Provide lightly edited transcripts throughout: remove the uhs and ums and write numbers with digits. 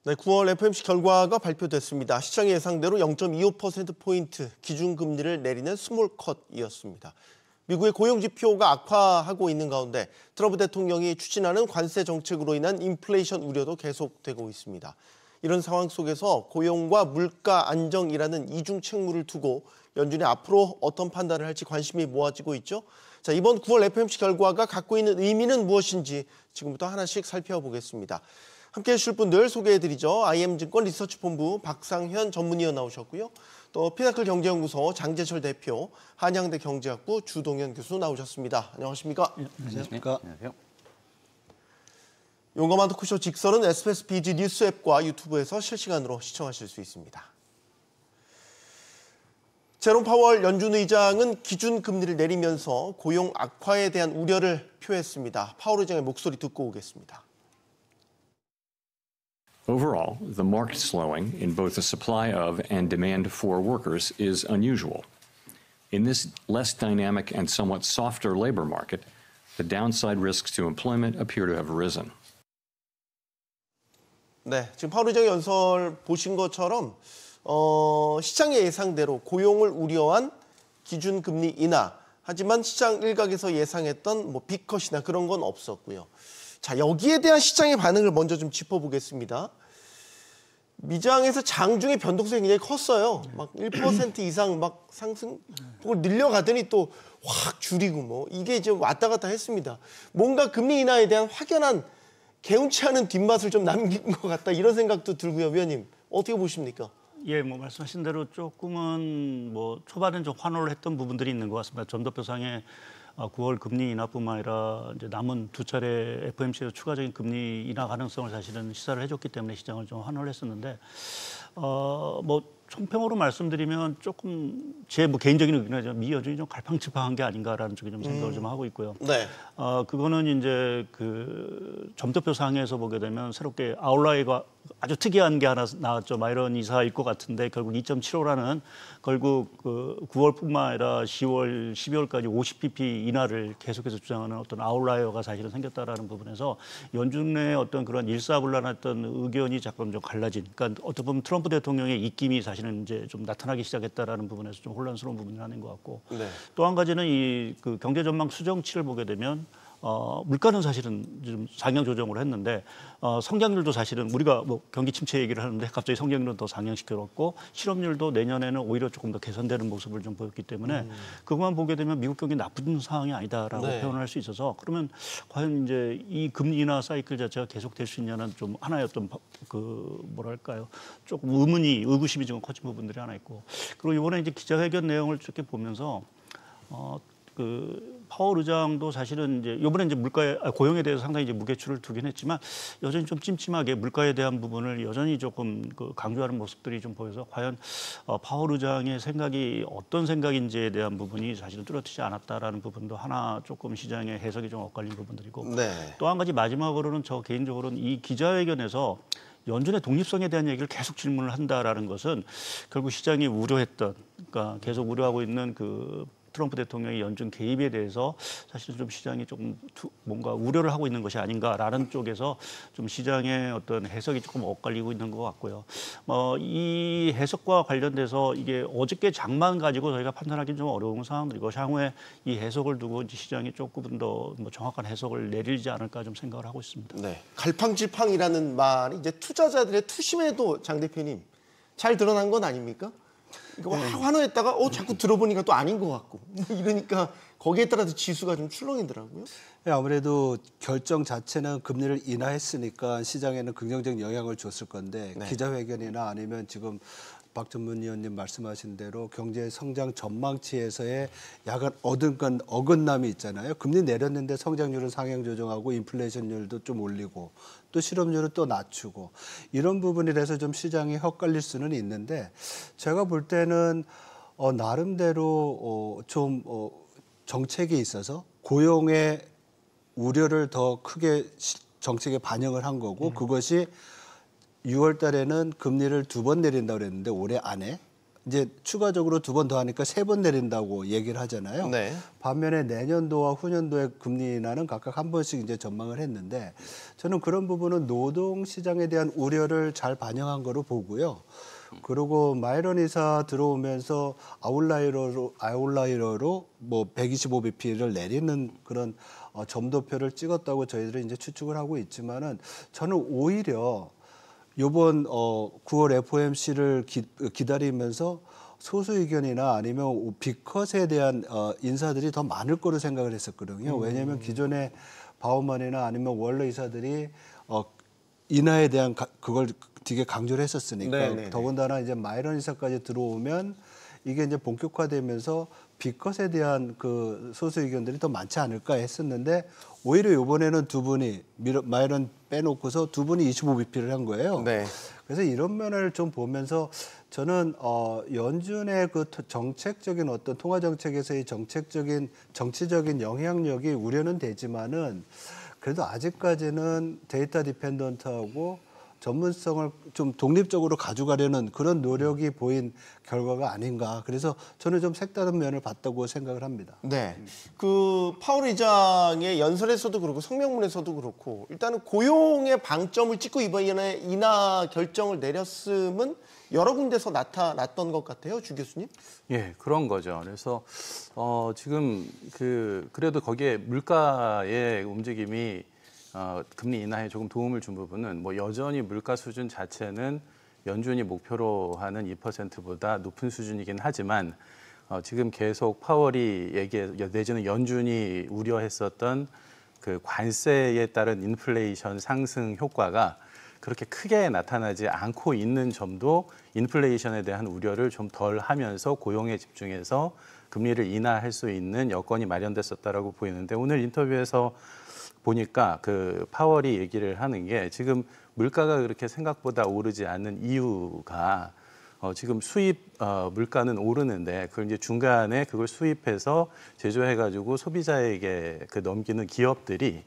네, 9월 FOMC 결과가 발표됐습니다. 시장 예상대로 0.25%포인트 기준금리를 내리는 스몰컷이었습니다. 미국의 고용지표가 악화하고 있는 가운데 트럼프 대통령이 추진하는 관세 정책으로 인한 인플레이션 우려도 계속되고 있습니다. 이런 상황 속에서 고용과 물가 안정이라는 이중 책무를 두고 연준이 앞으로 어떤 판단을 할지 관심이 모아지고 있죠. 자, 이번 9월 FOMC 결과가 갖고 있는 의미는 무엇인지 지금부터 하나씩 살펴보겠습니다. 함께해 주실 분들 소개해드리죠. IM증권 리서치본부 박상현 전문위원 나오셨고요. 또 피나클 경제연구소 장재철 대표, 한양대 경제학부 주동현 교수 나오셨습니다. 안녕하십니까? 안녕하십니까? 안녕하세요. 용감한 토크쇼 직설은 SBS BG 뉴스 앱과 유튜브에서 실시간으로 시청하실 수 있습니다. 제롬 파월 연준 의장은 기준금리를 내리면서 고용 악화에 대한 우려를 표했습니다. 파월 의장의 목소리 듣고 오겠습니다. Overall, the market slowing in both the supply of and demand for workers is unusual. In this less dynamic and somewhat softer labor market, the downside risks to employment appear to have risen. 네, 지금 파월 의장의 연설 보신 것처럼 시장의 예상대로 고용을 우려한 기준금리 인하, 하지만 시장 일각에서 예상했던 빅컷이나 그런 건 없었고요. 자, 여기에 대한 시장의 반응을 먼저 좀 짚어보겠습니다. 미장에서 장중에 변동성이 굉장히 컸어요. 막 1% 이상 막 상승폭을 늘려가더니 또 확 줄이고 이게 이제 왔다 갔다 했습니다. 뭔가 금리 인하에 대한 확연한 개운치 않은 뒷맛을 좀 남긴 것 같다 이런 생각도 들고요. 위원님 어떻게 보십니까? 예, 말씀하신 대로 조금은 초반엔 좀 환호를 했던 부분들이 있는 것 같습니다. 전도표상에 9월 금리 인하뿐만 아니라 이제 남은 두 차례 FOMC에서 추가적인 금리 인하 가능성을 사실은 시사를 해줬기 때문에 시장을 좀 환호를 했었는데 총평으로 말씀드리면 조금 제 개인적인 의견이지만 미 여전히 좀 갈팡질팡한 게 아닌가라는 쪽에 좀 생각을 좀 하고 있고요. 네. 그거는 이제 점도표 상에서 보게 되면 새롭게 아웃라이어가 아주 특이한 게 하나 나왔죠. 이런 이사일 것 같은데 결국 2.75라는 결국 9월뿐만 아니라 10월, 12월까지 50bp 인하를 계속해서 주장하는 어떤 아웃라이어가 사실은 생겼다라는 부분에서 연준 내 어떤 그런 일사불란했던 의견이 잠깐 좀 갈라진. 그러니까 어떻게 보면 트럼프 대통령의 입김이 사실은 이제 좀 나타나기 시작했다라는 부분에서 좀 혼란스러운 부분이 하는 것 같고. 네. 또 한 가지는 이 경제 전망 수정치를 보게 되면. 물가는 사실은 좀 상향 조정을 했는데 성장률도 사실은 우리가 경기 침체 얘기를 하는데 갑자기 성장률은 더 상향시켜놓고 실업률도 내년에는 오히려 조금 더 개선되는 모습을 좀 보였기 때문에 그것만 보게 되면 미국 경기 나쁜 상황이 아니다라고 네. 표현할 수 있어서 그러면 과연 이제 이 금리 인하 사이클 자체가 계속될 수 있냐는 좀 하나의 어떤 뭐랄까요 조금 의구심이 좀 커진 부분들이 하나 있고 그리고 이번에 이제 기자회견 내용을 이렇게 보면서 파월 의장도 사실은 이제 이번에 이제 고용에 대해서 상당히 이제 무게추를 두긴 했지만 여전히 좀 찜찜하게 물가에 대한 부분을 여전히 조금 강조하는 모습들이 좀 보여서 과연 파월 의장의 생각이 어떤 생각인지에 대한 부분이 사실은 뚜렷하지 않았다라는 부분도 하나 조금 시장의 해석이 좀 엇갈린 부분들이고 네. 또 한 가지 마지막으로는 저 개인적으로는 이 기자회견에서 연준의 독립성에 대한 얘기를 계속 질문을 한다라는 것은 결국 시장이 우려했던 그러니까 계속 우려하고 있는 트럼프 대통령의 연준 개입에 대해서 사실은 좀 시장이 조금 뭔가 우려를 하고 있는 것이 아닌가라는 쪽에서 좀 시장의 어떤 해석이 조금 엇갈리고 있는 것 같고요. 이 해석과 관련돼서 이게 어저께 장만 가지고 저희가 판단하기는 좀 어려운 상황들이고 향후에 이 해석을 두고 이제 시장이 조금 더 정확한 해석을 내리지 않을까 좀 생각을 하고 있습니다. 네, 갈팡질팡이라는 말이 이제 투자자들의 투심에도 장 대표님 잘 드러난 건 아닙니까? 이거 환호했다가 자꾸 들어보니까 또 아닌 것 같고 이러니까 거기에 따라서 지수가 좀 출렁이더라고요. 네, 아무래도 결정 자체는 금리를 인하했으니까 시장에는 긍정적 영향을 줬을 건데 네. 기자회견이나 아니면 지금 박 전문위원님 말씀하신 대로 경제 성장 전망치에서의 약간 어긋남이 있잖아요. 금리 내렸는데 성장률은 상향 조정하고 인플레이션율도 좀 올리고 또 실업률을 또 낮추고 이런 부분이라서 좀 시장이 헛갈릴 수는 있는데 제가 볼 때는 나름대로 좀 정책에 있어서 고용의 우려를 더 크게 정책에 반영을 한 거고 그것이 6월 달에는 금리를 2번 내린다고 그랬는데 올해 안에 이제 추가적으로 2번 더 하니까 3번 내린다고 얘기를 하잖아요. 네. 반면에 내년도와 후년도의 금리 인하는 각각 한 번씩 이제 전망을 했는데 저는 그런 부분은 노동 시장에 대한 우려를 잘 반영한 거로 보고요. 그리고 마이런 이사 들어오면서 아웃라이어로 뭐 125bp를 내리는 그런 점도표를 찍었다고 저희들은 이제 추측을 하고 있지만은 저는 오히려 이번 9월 FOMC를 기다리면서 소수 의견이나 아니면 빅컷에 대한 인사들이 더 많을 거로 생각을 했었거든요. 왜냐하면 기존의 바우먼이나 아니면 월러 이사들이 인하에 대한 그걸 되게 강조를 했었으니까 네네네. 더군다나 이제 마이런 이사까지 들어오면 이게 이제 본격화되면서 빅컷에 대한 그 소수 의견들이 더 많지 않을까 했었는데 오히려 이번에는 2분이 마이런 빼놓고서 2분이 25bp를 한 거예요. 네. 그래서 이런 면을 좀 보면서 저는 연준의 그 정책적인 어떤 통화 정책에서의 정치적인 영향력이 우려는 되지만은 그래도 아직까지는 데이터 디펜던트하고 전문성을 좀 독립적으로 가져가려는 그런 노력이 보인 결과가 아닌가. 그래서 저는 좀 색다른 면을 봤다고 생각을 합니다. 네. 그 파월 의장의 연설에서도 그렇고 성명문에서도 그렇고 일단은 고용의 방점을 찍고 이번에 인하 결정을 내렸음은 여러 군데서 나타났던 것 같아요, 주 교수님. 예, 그런 거죠. 그래서 지금 그래도 거기에 물가의 움직임이 금리 인하에 조금 도움을 준 부분은 뭐 여전히 물가 수준 자체는 연준이 목표로 하는 2%보다 높은 수준이긴 하지만 지금 계속 파월이 내지는 연준이 우려했었던 그 관세에 따른 인플레이션 상승 효과가 그렇게 크게 나타나지 않고 있는 점도 인플레이션에 대한 우려를 좀 덜 하면서 고용에 집중해서 금리를 인하할 수 있는 여건이 마련됐었다라고 보이는데 오늘 인터뷰에서 보니까 그 파월이 얘기를 하는 게 지금 물가가 그렇게 생각보다 오르지 않는 이유가 지금 수입 물가는 오르는데 그걸 이제 중간에 그걸 수입해서 제조해가지고 소비자에게 그 넘기는 기업들이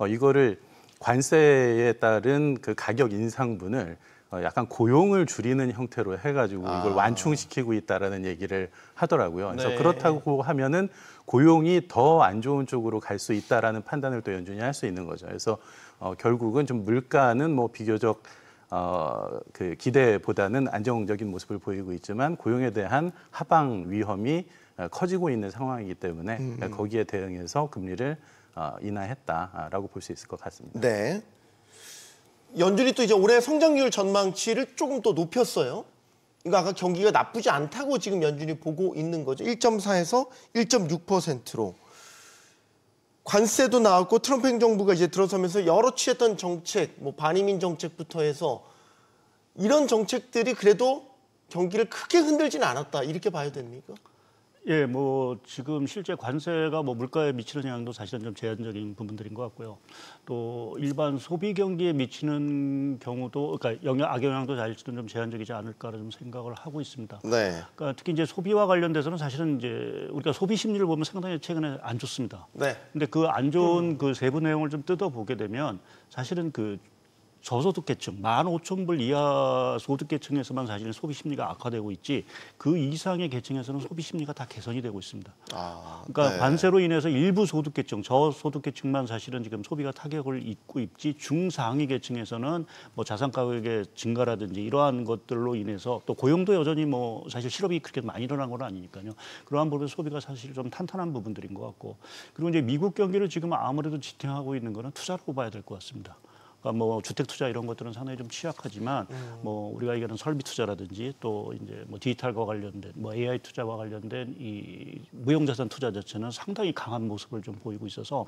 이거를 관세에 따른 그 가격 인상분을 약간 고용을 줄이는 형태로 해가지고 이걸 완충시키고 있다라는 얘기를 하더라고요. 그래서 네. 그렇다고 하면은 고용이 더 안 좋은 쪽으로 갈 수 있다라는 판단을 또 연준이 할 수 있는 거죠. 그래서 결국은 좀 물가는 뭐 비교적 그 기대보다는 안정적인 모습을 보이고 있지만 고용에 대한 하방 위험이 커지고 있는 상황이기 때문에 거기에 대응해서 금리를 인하했다라고 볼 수 있을 것 같습니다. 네. 연준이 또 이제 올해 성장률 전망치를 조금 더 높였어요. 그러니까 아까 경기가 나쁘지 않다고 지금 연준이 보고 있는 거죠. 1.4에서 1.6%로. 관세도 나왔고 트럼프 행정부가 이제 들어서면서 여러 취했던 정책, 뭐 반이민 정책부터 해서 이런 정책들이 그래도 경기를 크게 흔들지는 않았다. 이렇게 봐야 됩니까? 예, 뭐 지금 실제 관세가 뭐 물가에 미치는 영향도 사실은 좀 제한적인 부분들인 것 같고요. 또 일반 소비 경기에 미치는 경우도 그러니까 악영향도 사실은 좀 제한적이지 않을까를 좀 생각을 하고 있습니다. 네. 그러니까 특히 이제 소비와 관련돼서는 사실은 이제 우리가 소비 심리를 보면 상당히 최근에 안 좋습니다. 네. 근데 그 안 좋은 그 세부 내용을 좀 뜯어보게 되면 사실은 그 저소득계층, 15,000불 이하 소득계층에서만 사실 소비 심리가 악화되고 있지 그 이상의 계층에서는 소비 심리가 다 개선이 되고 있습니다. 그러니까 네. 관세로 인해서 일부 소득계층, 저소득계층만 사실은 지금 소비가 타격을 입고 있지 중상위 계층에서는 뭐 자산 가격의 증가라든지 이러한 것들로 인해서 또 고용도 여전히 뭐 사실 실업이 그렇게 많이 일어난 건 아니니까요. 그러한 부분 소비가 사실 좀 탄탄한 부분들인 것 같고 그리고 이제 미국 경기를 지금 아무래도 지탱하고 있는 거는 투자라고 봐야 될 것 같습니다. 그러니까 뭐 주택 투자 이런 것들은 상당히 좀 취약하지만 뭐 우리가 얘기하는 설비 투자라든지 또 이제 뭐 디지털과 관련된 뭐 AI 투자와 관련된 이 무형자산 투자 자체는 상당히 강한 모습을 좀 보이고 있어서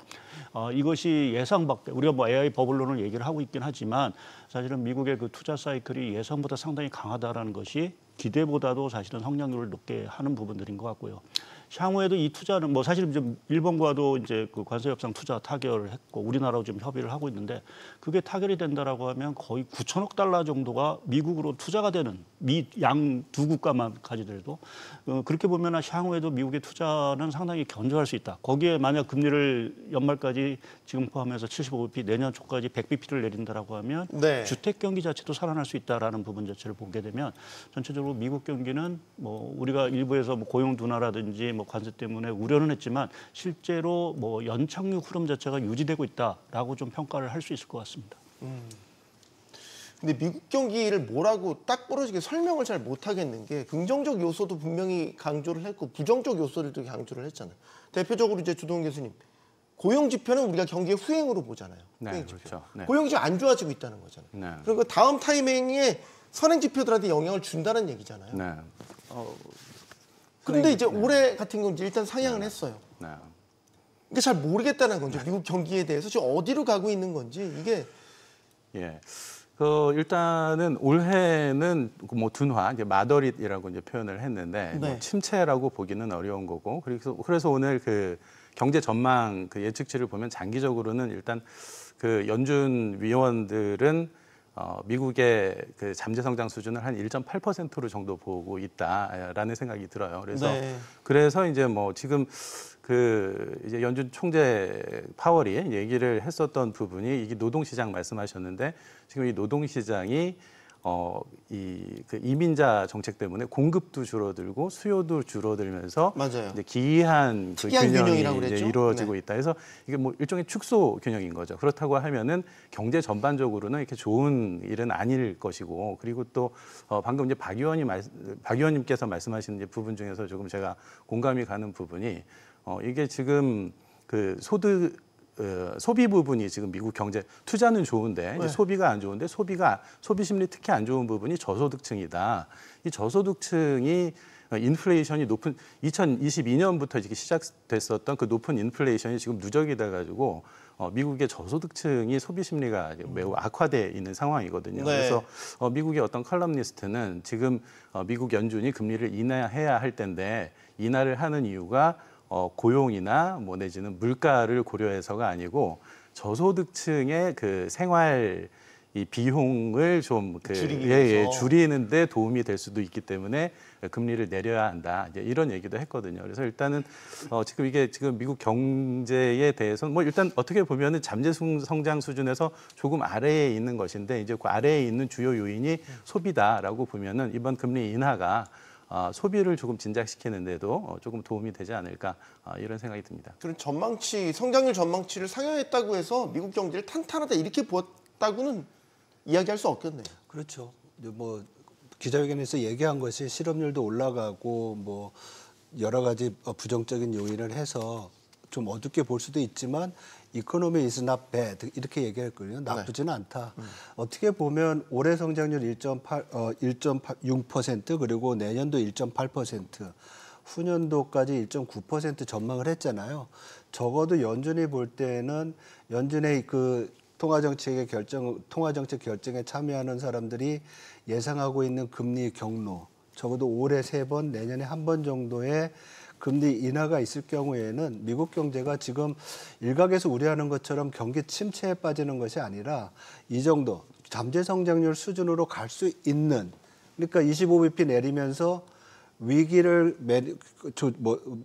이것이 예상 밖에 우리가 뭐 AI 버블론을 얘기를 하고 있긴 하지만 사실은 미국의 그 투자 사이클이 예상보다 상당히 강하다라는 것이 기대보다도 사실은 성장률을 높게 하는 부분들인 것 같고요. 향후에도 이 투자는 뭐 사실 좀 일본과도 이제 그 관세 협상 투자 타결을 했고 우리나라도 지금 협의를 하고 있는데 그게 타결이 된다라고 하면 거의 9천억 달러 정도가 미국으로 투자가 되는 양 두 국가만 가지더라도 그렇게 보면 향후에도 미국의 투자는 상당히 견조할 수 있다. 거기에 만약 금리를 연말까지 지금 포함해서 75bp 내년 초까지 100bp를 내린다라고 하면 네. 주택 경기 자체도 살아날 수 있다라는 부분 자체를 보게 되면 전체적으로 실질적으로 미국 경기는 뭐 우리가 일부에서 뭐 고용 둔화라든지 뭐 관세 때문에 우려는 했지만 실제로 뭐 연착륙 흐름 자체가 유지되고 있다라고 좀 평가를 할 수 있을 것 같습니다. 근데 미국 경기를 뭐라고 딱 부러지게 설명을 잘 못하겠는 게 긍정적 요소도 분명히 강조를 했고 부정적 요소들도 강조를 했잖아요. 대표적으로 이제 주동 교수님, 고용 지표는 우리가 경기의 후행으로 보잖아요. 네, 후행 지표. 그렇죠. 네. 고용 지표 안 좋아지고 있다는 거잖아요. 네. 그리고 다음 타이밍에 선행 지표들한테 영향을 준다는 얘기잖아요. 네. 그런데 이제 올해 같은 경우는 일단 상향을 했어요. 네. 이게 잘 모르겠다는 건지 미국 경기에 대해서 지금 어디로 가고 있는 건지 이게 예. 일단은 올해는 뭐 둔화, 이제 마더릿이라고 이제 표현을 했는데 네. 뭐 침체라고 보기는 어려운 거고 그래서 오늘 그 경제 전망 그 예측치를 보면 장기적으로는 일단 그 연준 위원들은 미국의 그 잠재 성장 수준을 한 1.8%로 정도 보고 있다라는 생각이 들어요. 그래서 이제 뭐 지금 그 이제 연준 총재 파월이 얘기를 했었던 부분이 이게 노동시장 말씀하셨는데 지금 이 노동시장이 그 이민자 정책 때문에 공급도 줄어들고 수요도 줄어들면서 맞아요. 이제 기이한 그 특이한 균형이 균형이라고 이제 그랬죠? 이루어지고 네. 있다. 그래서 이게 뭐 일종의 축소 균형인 거죠. 그렇다고 하면은 경제 전반적으로는 이렇게 좋은 일은 아닐 것이고 그리고 또 방금 이제 박 의원님께서 말씀하신 이제 부분 중에서 조금 제가 공감이 가는 부분이 이게 지금 그 소비 부분이 지금 미국 경제 투자는 좋은데 이제 소비가 안 좋은데 소비 심리 특히 안 좋은 부분이 저소득층이다. 이 저소득층이 인플레이션이 높은 2022년부터 이렇게 시작됐었던 그 높은 인플레이션이 지금 누적이 돼가지고 미국의 저소득층이 소비 심리가 매우 악화돼 있는 상황이거든요. 네. 그래서 미국의 어떤 컬럼니스트는 지금 미국 연준이 금리를 인하해야 할 텐데 인하를 하는 이유가 고용이나 뭐 내지는 물가를 고려해서가 아니고 저소득층의 그 생활 이 비용을 좀 줄이기 위해서. 줄이는데 도움이 될 수도 있기 때문에 금리를 내려야 한다. 이제 이런 얘기도 했거든요. 그래서 일단은 지금 미국 경제에 대해서는 뭐 일단 어떻게 보면은 잠재 성장 수준에서 조금 아래에 있는 것인데 이제 그 아래에 있는 주요 요인이 소비다라고 보면은 이번 금리 인하가 소비를 조금 진작시키는데도 조금 도움이 되지 않을까 이런 생각이 듭니다. 그런 성장률 전망치를 상향했다고 해서 미국 경제를 탄탄하다 이렇게 보았다고는 이야기할 수 없겠네요. 그렇죠. 뭐 기자회견에서 얘기한 것이 실업률도 올라가고 뭐 여러 가지 부정적인 요인을 해서 좀 어둡게 볼 수도 있지만 이코노미 is not bad 이렇게 얘기했거든요. 나쁘지는 않다. 어떻게 보면 올해 성장률 1.6% 그리고 내년도 1.8% 후년도까지 1.9% 전망을 했잖아요. 적어도 연준이 볼 때는 연준의 그 통화정책 결정에 참여하는 사람들이 예상하고 있는 금리 경로 적어도 올해 3번, 내년에 1번 정도의 금리 인하가 있을 경우에는 미국 경제가 지금 일각에서 우려하는 것처럼 경기 침체에 빠지는 것이 아니라 이 정도 잠재 성장률 수준으로 갈 수 있는 그러니까 25bp 내리면서 위기를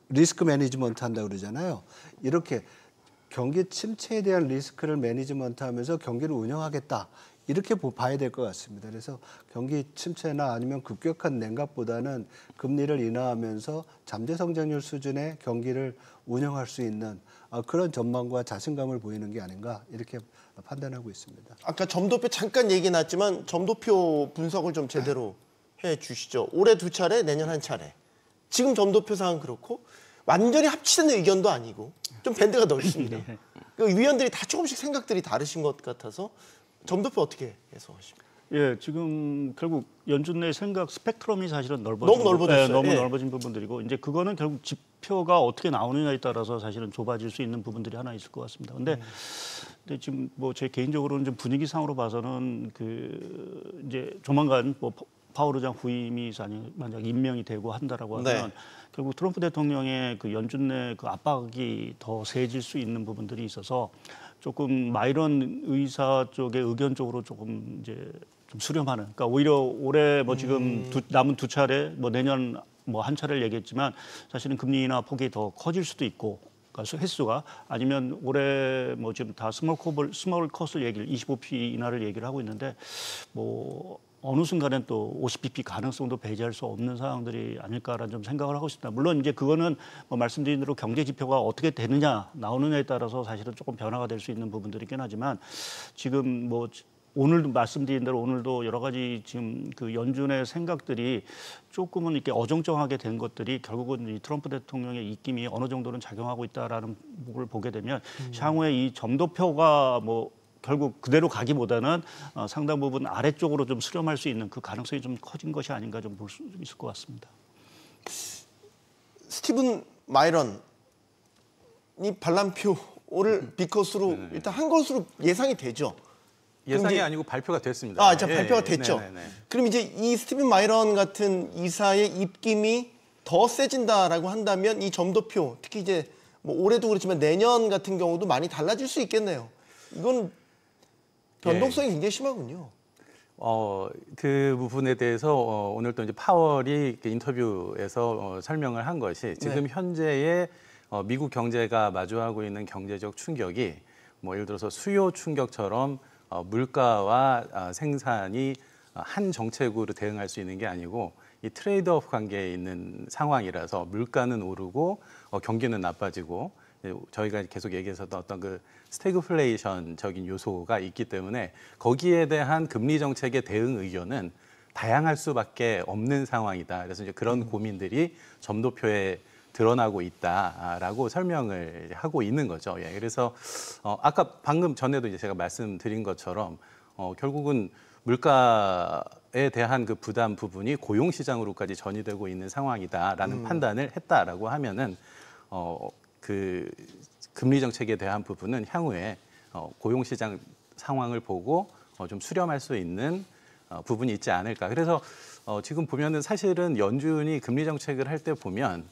리스크 매니지먼트 한다고 그러잖아요. 이렇게 경기 침체에 대한 리스크를 매니지먼트 하면서 경기를 운영하겠다. 이렇게 봐야 될 것 같습니다. 그래서 경기 침체나 아니면 급격한 냉각보다는 금리를 인하하면서 잠재 성장률 수준의 경기를 운영할 수 있는 그런 전망과 자신감을 보이는 게 아닌가 이렇게 판단하고 있습니다. 아까 점도표 잠깐 얘기 나왔지만 점도표 분석을 좀 제대로 해 주시죠. 올해 2차례, 내년 1차례. 지금 점도표상은 그렇고 완전히 합치는 의견도 아니고 좀 밴드가 넓습니다. 그 위원들이 다 조금씩 생각들이 다르신 것 같아서 점도표 어떻게 해석하십니까? 예, 지금 결국 연준 내 생각 스펙트럼이 사실은 너무 넓어졌어요. 너무 예. 넓어진 부분들이고 이제 그거는 결국 지표가 어떻게 나오느냐에 따라서 사실은 좁아질 수 있는 부분들이 하나 있을 것 같습니다. 근데 지금 뭐 제 개인적으로는 좀 분위기상으로 봐서는 그 이제 조만간 뭐 파월 의장 후임이 만약 임명이 되고 한다라고 하면 네. 결국 트럼프 대통령의 그 연준 내 그 압박이 더 세질 수 있는 부분들이 있어서 조금 마이런 의사 쪽의 의견 쪽으로 조금 이제 좀 수렴하는. 그러니까 오히려 올해 뭐 지금 남은 2차례, 뭐 내년 뭐 1차례를 얘기했지만 사실은 금리 인하 폭이 더 커질 수도 있고. 그러니까 횟수가 아니면 올해 뭐 지금 다 스몰 컷을 얘기를 25p 인하를 얘기를 하고 있는데 뭐 어느 순간엔 또 50bp 가능성도 배제할 수 없는 상황들이 아닐까라는 좀 생각을 하고 있습니다. 물론 이제 그거는 뭐 말씀드린 대로 경제 지표가 어떻게 되느냐 나오느냐에 따라서 사실은 조금 변화가 될 수 있는 부분들이긴 하지만 지금 뭐 오늘도 말씀드린 대로 오늘도 여러 가지 지금 그 연준의 생각들이 조금은 이렇게 어정쩡하게 된 것들이 결국은 이 트럼프 대통령의 입김이 어느 정도는 작용하고 있다라는 걸 보게 되면 향후에 이 점도표가 뭐 결국 그대로 가기보다는 상당 부분 아래쪽으로 좀 수렴할 수 있는 그 가능성이 좀 커진 것이 아닌가 좀 볼 수 있을 것 같습니다. 스티븐 마이런이 반란표를 비컷으로 일단 한 것으로 예상이 되죠. 예상이 이제, 아니고 발표가 됐습니다. 자, 발표가 됐죠. 네네네. 그럼 이제 이 스티븐 마이런 같은 이사의 입김이 더 세진다라고 한다면 이 점도표, 특히 이제 뭐 올해도 그렇지만 내년 같은 경우도 많이 달라질 수 있겠네요. 이건 변동성이 굉장히 심하군요. 그 부분에 대해서 오늘 또 이제 파월이 그 인터뷰에서 설명을 한 것이 지금 현재의 미국 경제가 마주하고 있는 경제적 충격이 뭐 예를 들어서 수요 충격처럼 물가와 생산이 한 정책으로 대응할 수 있는 게 아니고 이 트레이드오프 관계에 있는 상황이라서 물가는 오르고 경기는 나빠지고 저희가 계속 얘기했었던 어떤 그 스태그플레이션적인 요소가 있기 때문에 거기에 대한 금리 정책의 대응 의견은 다양할 수밖에 없는 상황이다. 그래서 이제 그런 고민들이 점도표에 드러나고 있다라고 설명을 하고 있는 거죠. 예, 그래서 아까 방금 전에도 이제 제가 말씀드린 것처럼 결국은 물가에 대한 그 부담 부분이 고용 시장으로까지 전이되고 있는 상황이다라는 판단을 했다라고 하면은 그 금리 정책에 대한 부분은 향후에 고용 시장 상황을 보고 좀 수렴할 수 있는 부분이 있지 않을까. 그래서 지금 보면은 사실은 연준이 금리 정책을 할 때 보면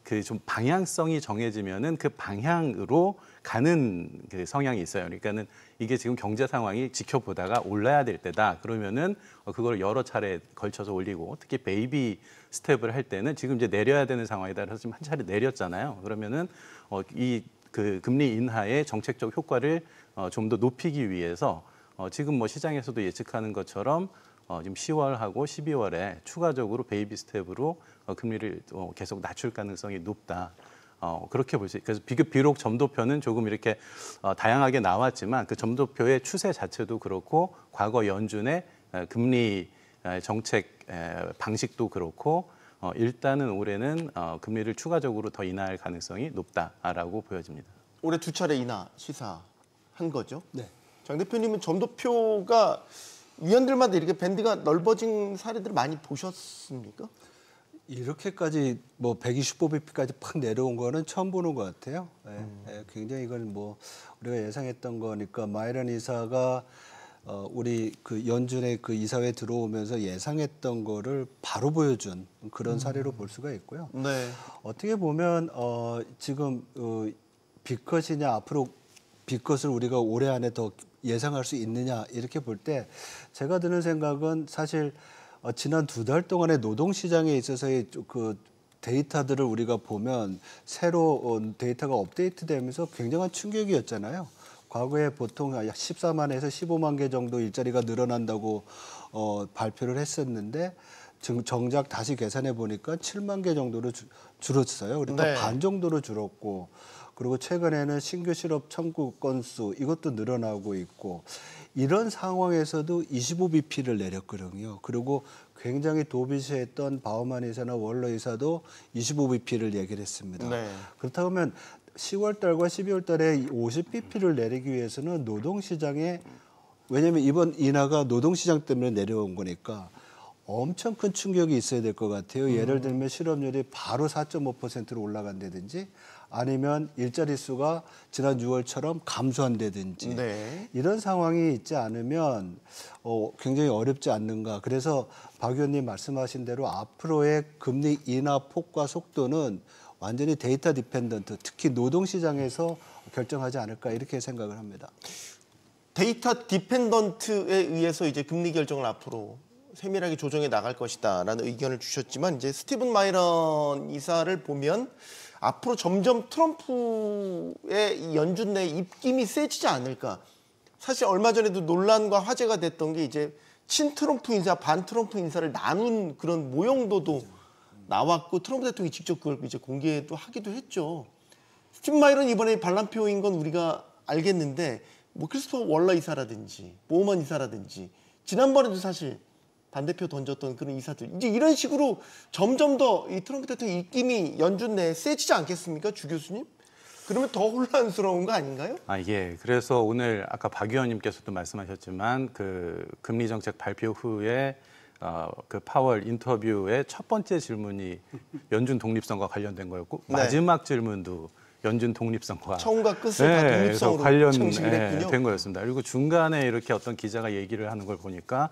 그 좀 방향성이 정해지면은 그 방향으로 가는 그 성향이 있어요. 그러니까는 이게 지금 경제 상황이 지켜보다가 올라야 될 때다. 그러면은 그걸 여러 차례 걸쳐서 올리고 특히 베이비 스텝을 할 때는 지금 이제 내려야 되는 상황이다. 그래서 지금 한 차례 내렸잖아요. 그러면은 이 그 금리 인하의 정책적 효과를 좀 더 높이기 위해서 지금 뭐 시장에서도 예측하는 것처럼 지금 10월하고 12월에 추가적으로 베이비 스텝으로 금리를 계속 낮출 가능성이 높다. 그렇게 볼 수 있어요. 그래서 비록 점도표는 조금 이렇게 다양하게 나왔지만 그 점도표의 추세 자체도 그렇고 과거 연준의 금리 정책 방식도 그렇고 일단은 올해는 금리를 추가적으로 더 인하할 가능성이 높다라고 보여집니다. 올해 2차례 인하 시사한 거죠. 네. 장 대표님은 점도표가 위원들마다 이렇게 밴드가 넓어진 사례들을 많이 보셨습니까? 이렇게까지 뭐 125bp까지 팍 내려온 거는 처음 보는 것 같아요. 굉장히 이건 뭐 우리가 예상했던 거니까 마이런 이사가 우리 그 연준의 그 이사회에 들어오면서 예상했던 거를 바로 보여준 그런 사례로 볼 수가 있고요. 네. 어떻게 보면 지금 빅컷이냐 앞으로 빅컷을 우리가 올해 안에 더 예상할 수 있느냐 이렇게 볼 때 제가 드는 생각은 사실 지난 2달 동안의 노동시장에 있어서의 그 데이터들을 우리가 보면 새로 데이터가 업데이트되면서 굉장한 충격이었잖아요. 과거에 보통 약 14만에서 15만 개 정도 일자리가 늘어난다고 발표를 했었는데 정작 다시 계산해 보니까 7만 개 정도로 줄었어요. 그러니까 네. 반 정도로 줄었고 그리고 최근에는 신규 실업 청구 건수 이것도 늘어나고 있고 이런 상황에서도 25bp를 내렸거든요. 그리고 굉장히 도비시했던 바우만 이사나 월러 이사도 25bp를 얘기를 했습니다. 네. 그렇다고 하면 10월 달과 12월 달에 50bp를 내리기 위해서는 노동시장에 왜냐하면 이번 인하가 노동시장 때문에 내려온 거니까 엄청 큰 충격이 있어야 될 것 같아요. 예를 들면 실업률이 바로 4.5%로 올라간다든지 아니면 일자리 수가 지난 6월처럼 감소한다든지 네. 이런 상황이 있지 않으면 굉장히 어렵지 않는가. 그래서 박 의원님 말씀하신 대로 앞으로의 금리 인하 폭과 속도는 완전히 데이터 디펜던트, 특히 노동시장에서 결정하지 않을까 이렇게 생각을 합니다. 데이터 디펜던트에 의해서 이제 금리 결정을 앞으로 세밀하게 조정해 나갈 것이다라는 의견을 주셨지만 이제 스티븐 마이런 이사를 보면 앞으로 점점 트럼프의 이 연준 내 입김이 세지지 않을까. 사실 얼마 전에도 논란과 화제가 됐던 게 이제 친트럼프 인사, 반트럼프 인사를 나눈 그런 모형도도 나왔고 트럼프 대통령이 직접 그걸 이제 공개도 하기도 했죠. 스티브 마이런 이번에 반란표인 건 우리가 알겠는데 뭐 크리스토퍼 월러 이사라든지 보우먼 이사라든지 지난번에도 사실 반대표 던졌던 그런 이사들 이제 이런 식으로 점점 더 이 트럼프 대통령 입김이 연준 내에 세지지 않겠습니까, 주 교수님? 그러면 더 혼란스러운 거 아닌가요? 예. 그래서 오늘 아까 박 의원님께서도 말씀하셨지만 그 금리 정책 발표 후에 그 파월 인터뷰의 첫 번째 질문이 연준 독립성과 관련된 거였고 네. 마지막 질문도 연준 독립성과 처음과 끝을 다 독립성으로 청식이 됐군요. 된 거였습니다. 그리고 중간에 이렇게 어떤 기자가 얘기를 하는 걸 보니까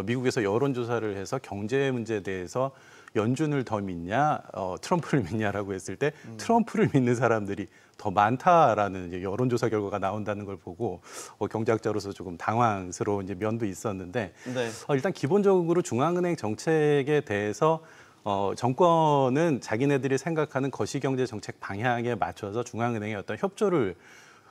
미국에서 여론조사를 해서 경제 문제에 대해서 연준을 더 믿냐, 트럼프를 믿냐라고 했을 때 트럼프를 믿는 사람들이 더 많다라는 이제 여론조사 결과가 나온다는 걸 보고 경제학자로서 조금 당황스러운 이제 면도 있었는데 네. 일단 기본적으로 중앙은행 정책에 대해서 정권은 자기네들이 생각하는 거시경제 정책 방향에 맞춰서 중앙은행의 어떤 협조를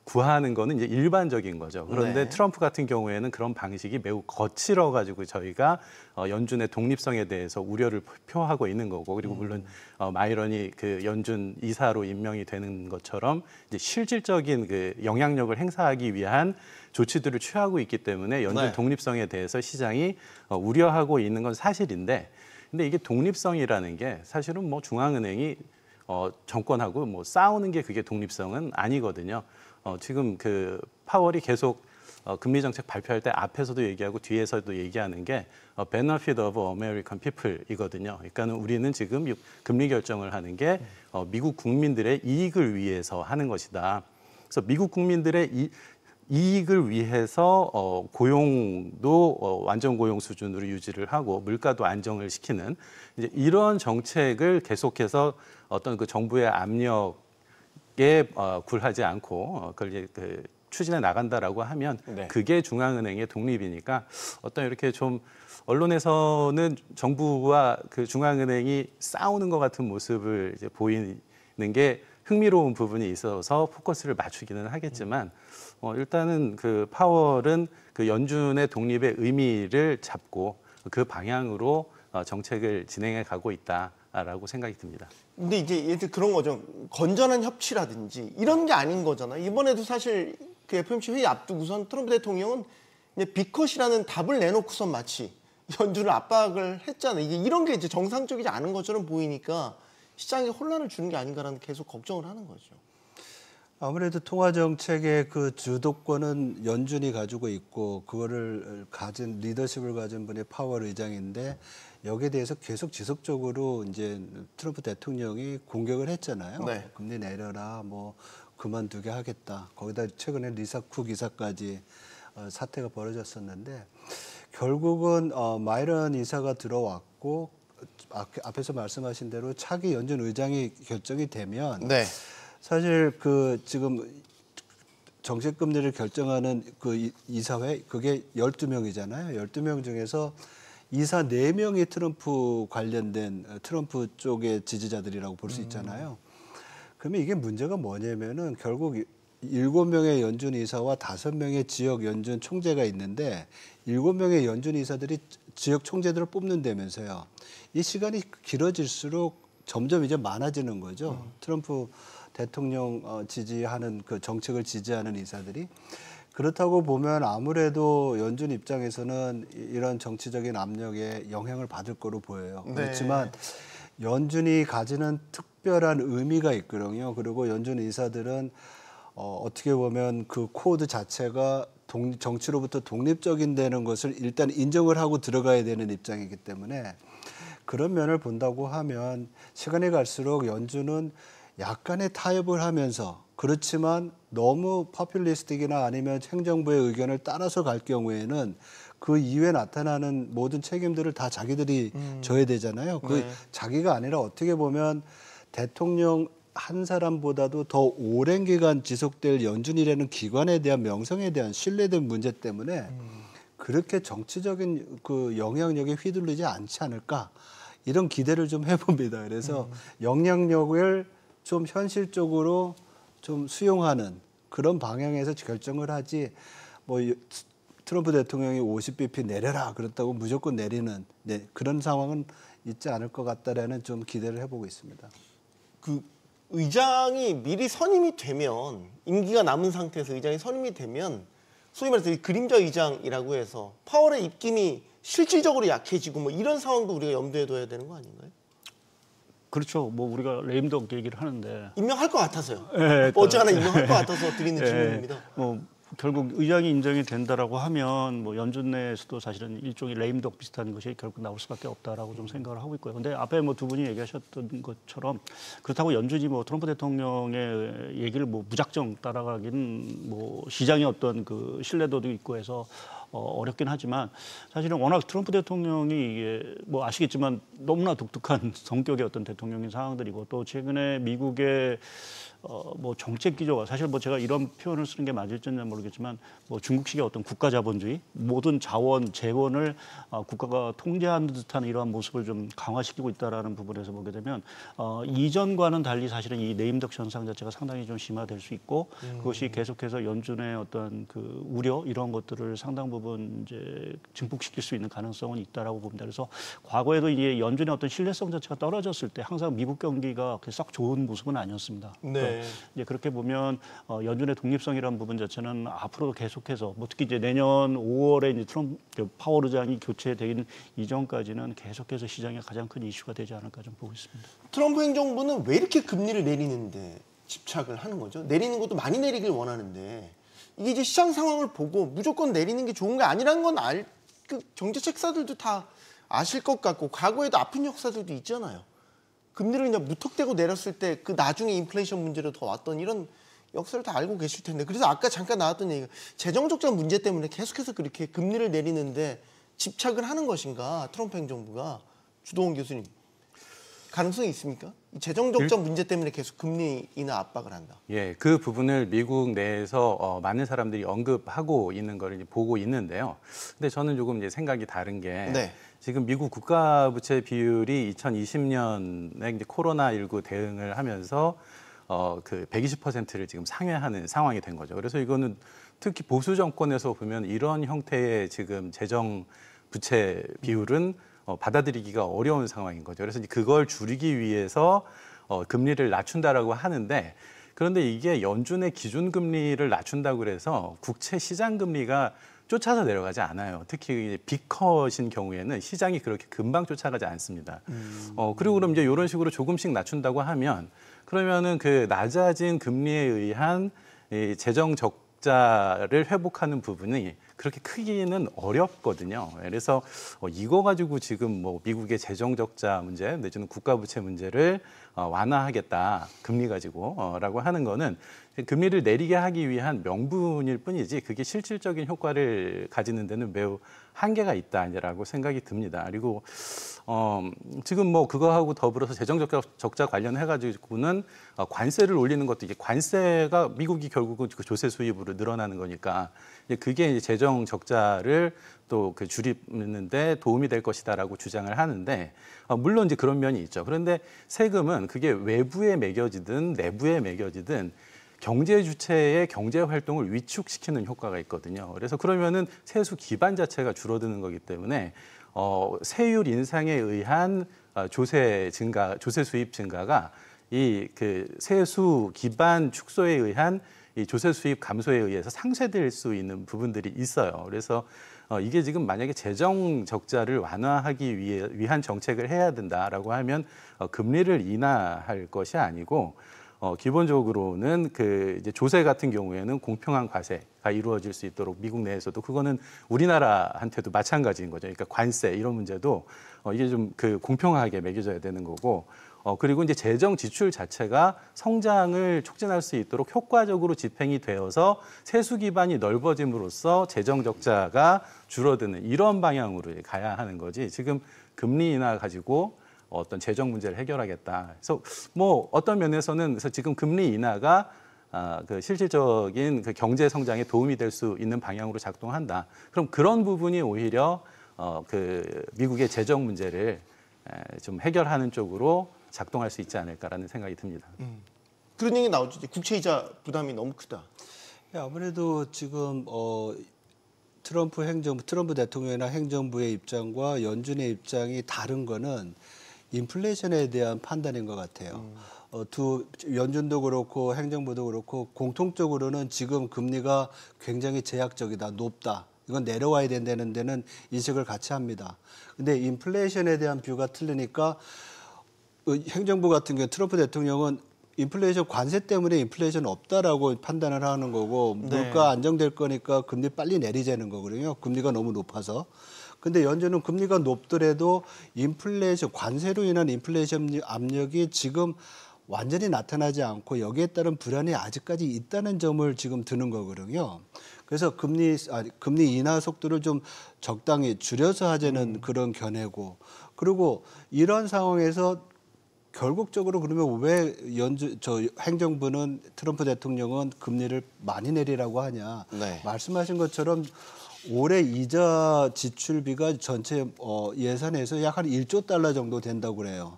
구하는 거는 이제 일반적인 거죠. 그런데 네. 트럼프 같은 경우에는 그런 방식이 매우 거칠어 가지고 저희가 연준의 독립성에 대해서 우려를 표하고 있는 거고, 그리고 물론 마이런이 그 연준 이사로 임명이 되는 것처럼 이제 실질적인 그 영향력을 행사하기 위한 조치들을 취하고 있기 때문에 연준 네. 독립성에 대해서 시장이 우려하고 있는 건 사실인데, 근데 이게 독립성이라는 게 사실은 뭐 중앙은행이 정권하고 뭐 싸우는 게 그게 독립성은 아니거든요. 지금 그 파월이 계속 금리 정책 발표할 때 앞에서도 얘기하고 뒤에서도 얘기하는 게 benefit of American people이거든요. 그러니까는 우리는 지금 금리 결정을 하는 게 미국 국민들의 이익을 위해서 하는 것이다. 그래서 미국 국민들의 이익을 위해서 고용도 완전 고용 수준으로 유지를 하고 물가도 안정을 시키는 이제 이런 정책을 계속해서 어떤 그 정부의 압력에 굴하지 않고 그걸 이제 그 추진해 나간다라고 하면 네. 그게 중앙은행의 독립이니까 어떤 이렇게 좀 언론에서는 정부와 그 중앙은행이 싸우는 것 같은 모습을 이제 보이는 게 흥미로운 부분이 있어서 포커스를 맞추기는 하겠지만 일단은 그 파월은 그 연준의 독립의 의미를 잡고 그 방향으로 정책을 진행해 가고 있다라고 생각이 듭니다. 근데 이제 그런 거죠. 건전한 협치라든지 이런 게 아닌 거잖아요. 이번에도 사실 그 FOMC 회의 앞두고선 트럼프 대통령은 이제 비컷이라는 답을 내놓고선 마치 연준을 압박을 했잖아요. 이게 이런 게 이제 정상적이지 않은 것처럼 보이니까 시장에 혼란을 주는 게 아닌가라는 계속 걱정을 하는 거죠. 아무래도 통화 정책의 그 주도권은 연준이 가지고 있고 그거를 가진 리더십을 가진 분이 파월 의장인데 여기에 대해서 계속 지속적으로 이제 트럼프 대통령이 공격을 했잖아요. 네. 금리 내려라, 뭐 그만두게 하겠다. 거기다 최근에 리사 쿡 이사까지 사태가 벌어졌었는데 결국은 마이런 이사가 들어왔고 앞에서 말씀하신 대로 차기 연준 의장이 결정이 되면 네. 사실 그 지금 정책 금리를 결정하는 그 이사회 그게 12명이잖아요. 12명 중에서 이사 4명이 트럼프 관련된 트럼프 쪽의 지지자들이라고 볼 수 있잖아요. 그러면 이게 문제가 뭐냐면은 결국 7명의 연준 이사와 5명의 지역 연준 총재가 있는데 7명의 연준 이사들이 지역 총재들을 뽑는다면서요. 이 시간이 길어질수록 점점 이제 많아지는 거죠. 트럼프 대통령 지지하는 그 정책을 지지하는 이사들이. 그렇다고 보면 아무래도 연준 입장에서는 이런 정치적인 압력에 영향을 받을 거로 보여요. 네. 그렇지만 연준이 가지는 특별한 의미가 있거든요. 그리고 연준 이사들은 어떻게 보면 그 코드 자체가 정치로부터 독립적인 것을 일단 인정을 하고 들어가야 되는 입장이기 때문에 그런 면을 본다고 하면 시간이 갈수록 연준은 약간의 타협을 하면서 그렇지만 너무 포퓰리스틱이나 아니면 행정부의 의견을 따라서 갈 경우에는 그 이후에 나타나는 모든 책임들을 다 자기들이 져야 되잖아요. 그 네. 자기가 아니라 어떻게 보면 대통령 한 사람보다도 더 오랜 기간 지속될 연준이라는 기관에 대한 명성에 대한 신뢰된 문제 때문에 그렇게 정치적인 그 영향력에 휘둘리지 않지 않을까 이런 기대를 좀 해봅니다. 그래서 영향력을 좀 현실적으로 좀 수용하는 그런 방향에서 결정을 하지 뭐 트럼프 대통령이 50bp 내려라 그렇다고 무조건 내리는 그런 상황은 있지 않을 것 같다라는 좀 기대를 해보고 있습니다. 그 의장이 미리 선임이 되면 임기가 남은 상태에서 의장이 선임이 되면 소위 말해서 이 그림자 의장이라고 해서 파월의 입김이 실질적으로 약해지고 뭐 이런 상황도 우리가 염두에 둬야 되는 거 아닌가요? 그렇죠. 뭐 우리가 레임덕 얘기를 하는데 임명할 것 같아서요. 예, 어찌하나 임명할 것 같아서 드리는 예, 질문입니다. 뭐 결국 의장이 인정이 된다라고 하면 뭐 연준 내에서도 사실은 일종의 레임덕 비슷한 것이 결국 나올 수밖에 없다라고 좀 생각을 하고 있고요. 근데 앞에 뭐 두 분이 얘기하셨던 것처럼 그렇다고 연준이 뭐 트럼프 대통령의 얘기를 뭐 무작정 따라가긴 뭐 시장의 어떤 그 신뢰도도 있고 해서 어렵긴 하지만 사실은 워낙 트럼프 대통령이 이게 뭐 아시겠지만 너무나 독특한 성격의 어떤 대통령인 상황들이고 또 최근에 미국의 뭐 정책 기조가 사실 뭐 제가 이런 표현을 쓰는 게 맞을지는 모르겠지만 뭐 중국식의 어떤 국가 자본주의 모든 자원 재원을 국가가 통제하는 듯한 이러한 모습을 좀 강화시키고 있다라는 부분에서 보게 되면 이전과는 달리 사실은 이 네임덕 현상 자체가 상당히 좀 심화될 수 있고 그것이 계속해서 연준의 어떤 그 우려 이런 것들을 상당 부분 이제 증폭시킬 수 있는 가능성은 있다라고 봅니다. 그래서 과거에도 이제 연준의 어떤 신뢰성 자체가 떨어졌을 때 항상 미국 경기가 썩 좋은 모습은 아니었습니다. 네. 이제 그렇게 보면 연준의 독립성이라는 부분 자체는 앞으로도 계속해서 뭐 특히 이제 내년 5월에 이제 트럼프 파월 의장이 교체되는 이전까지는 계속해서 시장의 가장 큰 이슈가 되지 않을까 좀 보고 있습니다. 트럼프 행정부는 왜 이렇게 금리를 내리는데 집착을 하는 거죠? 내리는 것도 많이 내리길 원하는데 이게 이제 시장 상황을 보고 무조건 내리는 게 좋은 게 아니라는 건 그 경제책사들도 다 아실 것 같고 과거에도 아픈 역사들도 있잖아요. 금리를 그냥 무턱대고 내렸을 때 그 나중에 인플레이션 문제로 더 왔던 이런 역사를 다 알고 계실 텐데 그래서 아까 잠깐 나왔던 얘기가 재정적자 문제 때문에 계속해서 그렇게 금리를 내리는데 집착을 하는 것인가 트럼프 행정부가 주도원 교수님 가능성이 있습니까? 이 재정적자 문제 때문에 계속 금리 인하 압박을 한다. 예, 그 부분을 미국 내에서 많은 사람들이 언급하고 있는 걸 이제 보고 있는데요. 근데 저는 조금 이제 생각이 다른 게 네. 지금 미국 국가 부채 비율이 2020년에 이제 코로나19 대응을 하면서 그 120%를 지금 상회하는 상황이 된 거죠. 그래서 이거는 특히 보수 정권에서 보면 이런 형태의 지금 재정 부채 비율은 받아들이기가 어려운 상황인 거죠. 그래서 이제 그걸 줄이기 위해서 금리를 낮춘다라고 하는데 그런데 이게 연준의 기준금리를 낮춘다고 그래서 국채 시장 금리가 쫓아서 내려가지 않아요. 특히 빅컷인 경우에는 시장이 그렇게 금방 쫓아가지 않습니다. 그리고 그럼 이제 이런 식으로 조금씩 낮춘다고 하면 그러면은 그 낮아진 금리에 의한 이 재정 적자를 회복하는 부분이 그렇게 크기는 어렵거든요. 그래서 이거 가지고 지금 뭐 미국의 재정 적자 문제 내지는 국가 부채 문제를 완화하겠다 금리 가지고라고 하는 거는 금리를 내리게 하기 위한 명분일 뿐이지 그게 실질적인 효과를 가지는 데는 매우 한계가 있다라고 생각이 듭니다. 그리고 지금 뭐 그거하고 더불어서 재정 적자 관련해 가지고는 관세를 올리는 것도 이게 관세가 미국이 결국은 그 조세 수입으로 늘어나는 거니까 그게 이제 재정 적자를 또 그 줄이는데 도움이 될 것이다라고 주장을 하는데 물론 이제 그런 면이 있죠. 그런데 세금은 그게 외부에 매겨지든 내부에 매겨지든 경제 주체의 경제 활동을 위축시키는 효과가 있거든요. 그래서 그러면은 세수 기반 자체가 줄어드는 거기 때문에 세율 인상에 의한 조세 증가, 조세 수입 증가가 이 그 세수 기반 축소에 의한 이 조세 수입 감소에 의해서 상쇄될 수 있는 부분들이 있어요. 그래서 이게 지금 만약에 재정 적자를 완화하기 위한 정책을 해야 된다라고 하면 금리를 인하할 것이 아니고 기본적으로는 그 이제 조세 같은 경우에는 공평한 과세가 이루어질 수 있도록 미국 내에서도 그거는 우리나라한테도 마찬가지인 거죠. 그러니까 관세 이런 문제도 이게 좀 그 공평하게 매겨져야 되는 거고. 그리고 이제 재정 지출 자체가 성장을 촉진할 수 있도록 효과적으로 집행이 되어서 세수 기반이 넓어짐으로써 재정 적자가 줄어드는 이런 방향으로 가야 하는 거지. 지금 금리 인하 가지고 어떤 재정 문제를 해결하겠다. 그래서 뭐 어떤 면에서는 그래서 지금 금리 인하가 그 실질적인 그 경제 성장에 도움이 될 수 있는 방향으로 작동한다. 그럼 그런 부분이 오히려 그 미국의 재정 문제를 좀 해결하는 쪽으로 작동할 수 있지 않을까라는 생각이 듭니다. 그런 얘기 나오죠. 국채이자 부담이 너무 크다. 아무래도 지금 트럼프 대통령이나 행정부의 입장과 연준의 입장이 다른 거는 인플레이션에 대한 판단인 것 같아요. 연준도 그렇고 행정부도 그렇고 공통적으로는 지금 금리가 굉장히 제약적이다, 높다. 이건 내려와야 된다는 데는 인식을 같이 합니다. 근데 인플레이션에 대한 뷰가 틀리니까 행정부 같은 경우 트럼프 대통령은 인플레이션 관세 때문에 인플레이션 없다라고 판단을 하는 거고 물가 안정될 거니까 금리 빨리 내리자는 거거든요. 금리가 너무 높아서. 근데 연준은 금리가 높더라도 인플레이션 관세로 인한 인플레이션 압력이 지금 완전히 나타나지 않고 여기에 따른 불안이 아직까지 있다는 점을 지금 드는 거거든요. 그래서 금리 인하 속도를 좀 적당히 줄여서 하자는 그런 견해고, 그리고 이런 상황에서 결국적으로 그러면 왜 행정부는 트럼프 대통령은 금리를 많이 내리라고 하냐? 네. 말씀하신 것처럼 올해 이자 지출비가 전체 예산에서 약 한 1조 달러 정도 된다고 그래요.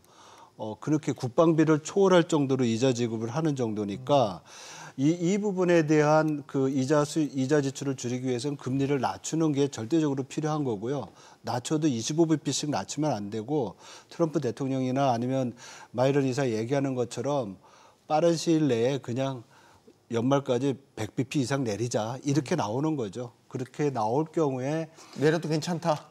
그렇게 국방비를 초월할 정도로 이자 지급을 하는 정도니까 이 부분에 대한 그 이자 지출을 줄이기 위해서는 금리를 낮추는 게 절대적으로 필요한 거고요. 낮춰도 25bp씩 낮추면 안 되고 트럼프 대통령이나 아니면 바이든 이사 얘기하는 것처럼 빠른 시일 내에 그냥 연말까지 100bp 이상 내리자 이렇게 나오는 거죠. 그렇게 나올 경우에 내려도 괜찮다.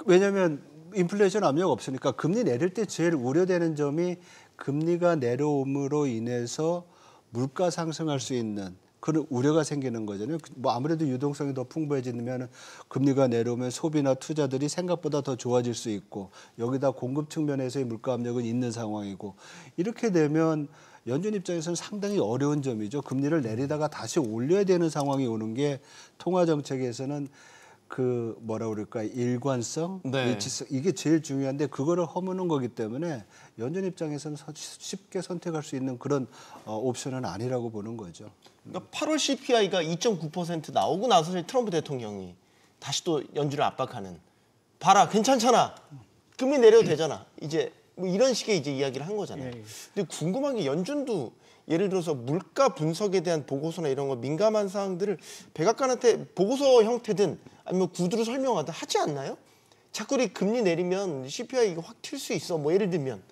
왜냐하면 인플레이션 압력 없으니까 금리 내릴 때 제일 우려되는 점이 금리가 내려옴으로 인해서 물가 상승할 수 있는 그런 우려가 생기는 거잖아요. 뭐 아무래도 유동성이 더 풍부해지면 금리가 내려오면 소비나 투자들이 생각보다 더 좋아질 수 있고 여기다 공급 측면에서의 물가 압력은 있는 상황이고 이렇게 되면 연준 입장에서는 상당히 어려운 점이죠. 금리를 내리다가 다시 올려야 되는 상황이 오는 게 통화 정책에서는 그 뭐라 그럴까 일관성, 일치성 이게 제일 중요한데 그거를 허무는 거기 때문에 연준 입장에서는 쉽게 선택할 수 있는 그런 옵션은 아니라고 보는 거죠. 그러니까 8월 CPI가 2.9% 나오고 나서 트럼프 대통령이 다시 또 연준을 압박하는. 봐라, 괜찮잖아. 금리 내려도 되잖아. 이제 뭐 이런 식의 이제 이야기를 한 거잖아요. 근데 궁금한 게 연준도 예를 들어서 물가 분석에 대한 보고서나 이런 거 민감한 사항들을 백악관한테 보고서 형태든 아니면 구두로 설명하든 하지 않나요? 자꾸 이 금리 내리면 CPI가 확 튈 수 있어. 뭐 예를 들면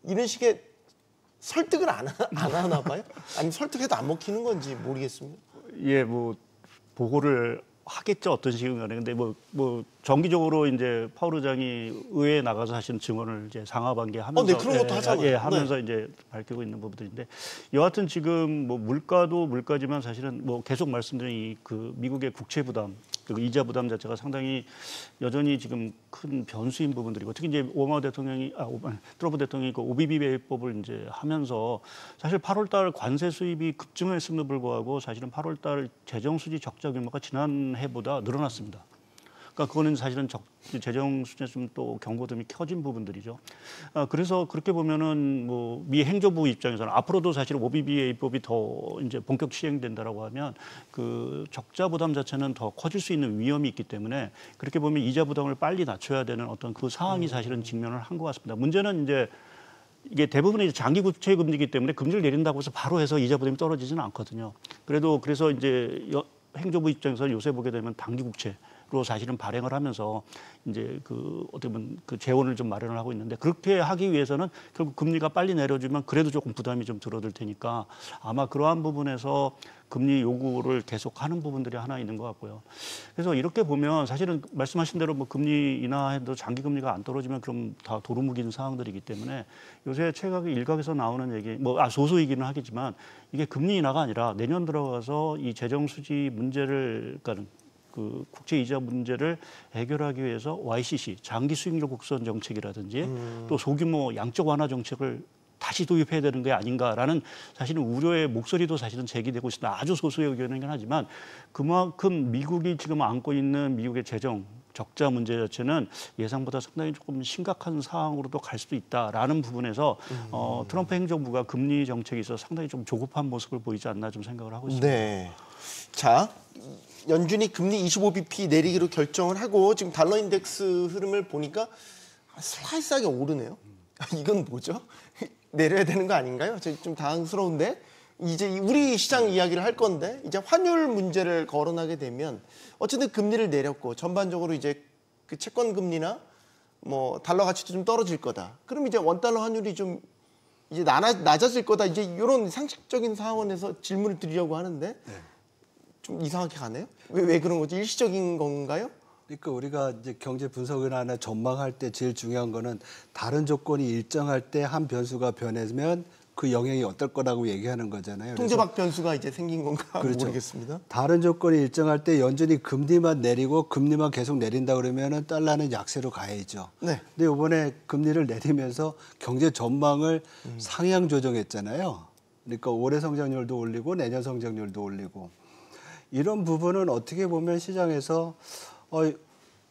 이런 식의 설득을 안 하나 봐요? 아니면 설득해도 안 먹히는 건지 모르겠습니다. 예, 뭐 보고를 하겠죠, 어떤 식이든 간에. 근데 뭐 정기적으로 이제 파월 의장이 의회에 나가서 하시는 증언을 이제 상하반기하면서 네, 그런 것도 하잖아요. 하면서 이제 밝히고 있는 부분들인데 여하튼 지금 뭐 물가도 물가지만 사실은 뭐 계속 말씀드린 그 미국의 국채 부담 그리고 이자 부담 자체가 상당히 여전히 지금 큰 변수인 부분들이고 특히 이제 트럼프 대통령이 그 OBB 배법을 이제 하면서 사실 8월달 관세 수입이 급증했음에도 불구하고 사실은 8월달 재정 수지 적자 규모가 지난해보다 늘어났습니다. 그러니까 그거는 사실은 재정 수준에 좀 또 경고등이 켜진 부분들이죠. 그래서 그렇게 보면은 뭐 미 행정부 입장에서는 앞으로도 사실 OBBA 입법이 더 이제 본격 시행된다라고 하면 그 적자 부담 자체는 더 커질 수 있는 위험이 있기 때문에 그렇게 보면 이자 부담을 빨리 낮춰야 되는 어떤 그 상황이 사실은 직면을 한 것 같습니다. 문제는 이제 이게 대부분의 장기 국채 금리이기 때문에 금리를 내린다고 해서 바로 해서 이자 부담이 떨어지지는 않거든요. 그래서 이제 행정부 입장에서 요새 보게 되면 단기 국채로 사실은 발행을 하면서 이제 그 어떻게 보면 그 재원을 좀 마련을 하고 있는데 그렇게 하기 위해서는 결국 금리가 빨리 내려주면 그래도 조금 부담이 좀 줄어들 테니까 아마 그러한 부분에서 금리 요구를 계속하는 부분들이 하나 있는 것 같고요. 그래서 이렇게 보면 사실은 말씀하신 대로 뭐 금리 인하해도 장기 금리가 안 떨어지면 그럼 다 도루묵이는 상황들이기 때문에 요새 일각에서 나오는 얘기 소소이기는 하겠지만 이게 금리 인하가 아니라 내년 들어가서 이 재정 수지 문제를 그러니까 그 국채 이자 문제를 해결하기 위해서 YCC 장기 수익률 곡선 정책이라든지 또 소규모 양적 완화 정책을 다시 도입해야 되는 게 아닌가라는 사실은 우려의 목소리도 사실은 제기되고 있습니다. 아주 소수의 의견이긴 하지만 그만큼 미국이 지금 안고 있는 미국의 재정 적자 문제 자체는 예상보다 상당히 조금 심각한 상황으로도 갈 수도 있다라는 부분에서 트럼프 행정부가 금리 정책에 있어서 상당히 좀 조급한 모습을 보이지 않나 좀 생각을 하고 있습니다. 네. 자, 연준이 금리 25bp 내리기로 결정을 하고 지금 달러 인덱스 흐름을 보니까 슬라이스하게 오르네요. 이건 뭐죠? 내려야 되는 거 아닌가요? 좀 당황스러운데 이제 우리 시장 이야기를 할 건데 이제 환율 문제를 거론하게 되면 어쨌든 금리를 내렸고 전반적으로 이제 그 채권 금리나 뭐 달러 가치도 좀 떨어질 거다. 그럼 이제 원달러 환율이 좀 이제 낮아질 거다. 이제 이런 상식적인 상황에서 질문을 드리려고 하는데 좀 이상하게 가네요. 왜 그런 거지? 일시적인 건가요? 그러니까 우리가 이제 경제 분석을 하나 전망할 때 제일 중요한 거는 다른 조건이 일정할 때 한 변수가 변하면 그 영향이 어떨 거라고 얘기하는 거잖아요. 통제박 변수가 이제 생긴 건가 그렇죠. 모르겠습니다. 다른 조건이 일정할 때 연준이 금리만 내리고 금리만 계속 내린다 그러면은 달러는 약세로 가야죠. 네. 근데 이번에 금리를 내리면서 경제 전망을 상향 조정했잖아요. 그러니까 올해 성장률도 올리고 내년 성장률도 올리고 이런 부분은 어떻게 보면 시장에서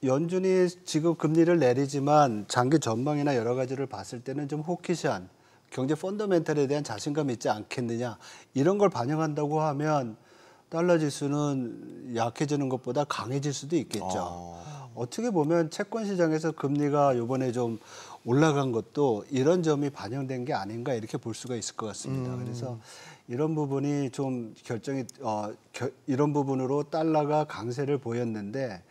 연준이 지금 금리를 내리지만 장기 전망이나 여러 가지를 봤을 때는 좀 호키시한 경제 펀더멘털에 대한 자신감이 있지 않겠느냐 이런 걸 반영한다고 하면 달러 지수는 약해지는 것보다 강해질 수도 있겠죠. 어떻게 보면 채권 시장에서 금리가 이번에 좀 올라간 것도 이런 점이 반영된 게 아닌가 이렇게 볼 수가 있을 것 같습니다. 그래서 이런 부분이 좀 이런 부분으로 달러가 강세를 보였는데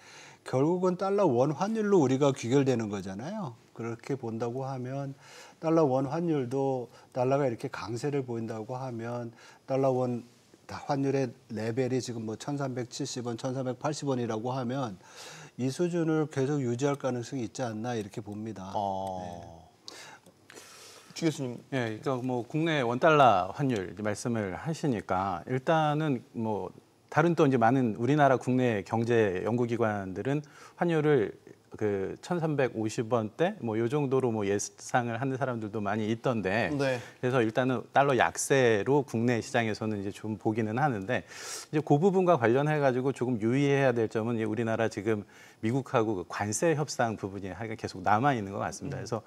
결국은 달러 원 환율로 우리가 귀결되는 거잖아요. 그렇게 본다고 하면 달러 원 환율도 달러가 이렇게 강세를 보인다고 하면 달러 원 환율의 레벨이 지금 뭐 1370원, 1380원이라고 하면 이 수준을 계속 유지할 가능성이 있지 않나 이렇게 봅니다. 주 교수님. 예, 그러니까 뭐 국내 원달러 환율 말씀을 하시니까 일단은 뭐 다른 또 이제 많은 우리나라 국내 경제 연구기관들은 환율을 그 1,350원대 뭐 요 정도로 뭐 예상을 하는 사람들도 많이 있던데 네. 그래서 일단은 달러 약세로 국내 시장에서는 이제 좀 보기는 하는데 이제 그 부분과 관련해 가지고 조금 유의해야 될 점은 이제 우리나라 지금 미국하고 그 관세 협상 부분이 하여간 계속 남아 있는 것 같습니다. 그래서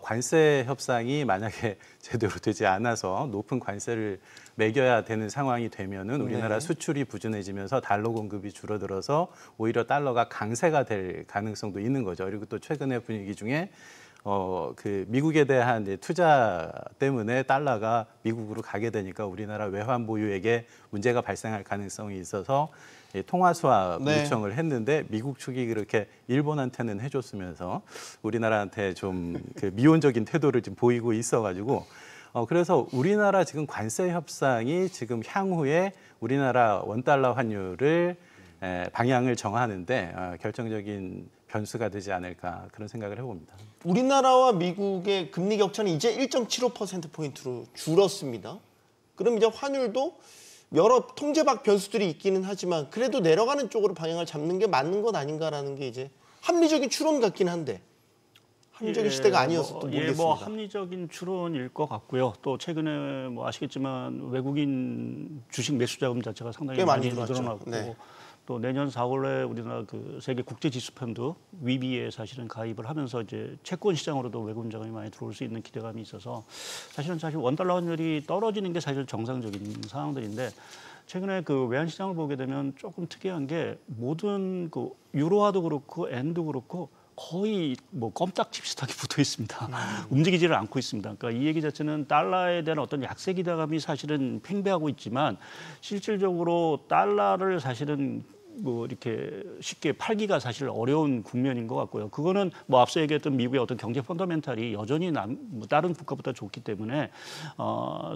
관세 협상이 만약에 제대로 되지 않아서 높은 관세를 매겨야 되는 상황이 되면은 우리나라 수출이 부진해지면서 달러 공급이 줄어들어서 오히려 달러가 강세가 될 가능성도 있는 거죠. 그리고 또 최근의 분위기 중에 그 미국에 대한 이제 투자 때문에 달러가 미국으로 가게 되니까 우리나라 외환 보유액에 문제가 발생할 가능성이 있어서 통화 수합 요청을 했는데 미국 측이 그렇게 일본한테는 해줬으면서 우리나라한테 좀 그 미온적인 태도를 좀 보이고 있어가지고 그래서 우리나라 지금 관세 협상이 지금 향후에 우리나라 원달러 환율을 방향을 정하는데 결정적인 변수가 되지 않을까 그런 생각을 해봅니다. 우리나라와 미국의 금리 격차는 이제 1.75%포인트로 줄었습니다. 그럼 이제 환율도 여러 통제박 변수들이 있기는 하지만 그래도 내려가는 쪽으로 방향을 잡는 게 맞는 것 아닌가라는 게 이제 합리적인 추론 같긴 한데 합리적인 시대가 아니어서 또 모르겠습니다. 뭐 합리적인 추론일 것 같고요. 또 최근에 뭐 아시겠지만 외국인 주식 매수 자금 자체가 상당히 꽤 많이 늘어났죠. 늘어나고 네. 또 내년 4월에 우리나라 그 세계 국제 지수 펀드 위비에 사실은 가입을 하면서 이제 채권 시장으로도 외국인 자금이 많이 들어올 수 있는 기대감이 있어서 사실 원달러 환율이 떨어지는 게 사실 정상적인 상황들인데 최근에 그 외환 시장을 보게 되면 조금 특이한 게 모든 그 유로화도 그렇고 엔도 그렇고 거의 뭐 껌딱지 비슷하게 붙어 있습니다. 움직이지를 않고 있습니다. 그러니까 이 얘기 자체는 달러에 대한 어떤 약세 기대감이 사실은 팽배하고 있지만 실질적으로 달러를 사실은 뭐 이렇게 쉽게 팔기가 사실 어려운 국면인 것 같고요. 그거는 뭐 앞서 얘기했던 미국의 어떤 경제 펀더멘탈이 여전히 뭐 다른 국가보다 좋기 때문에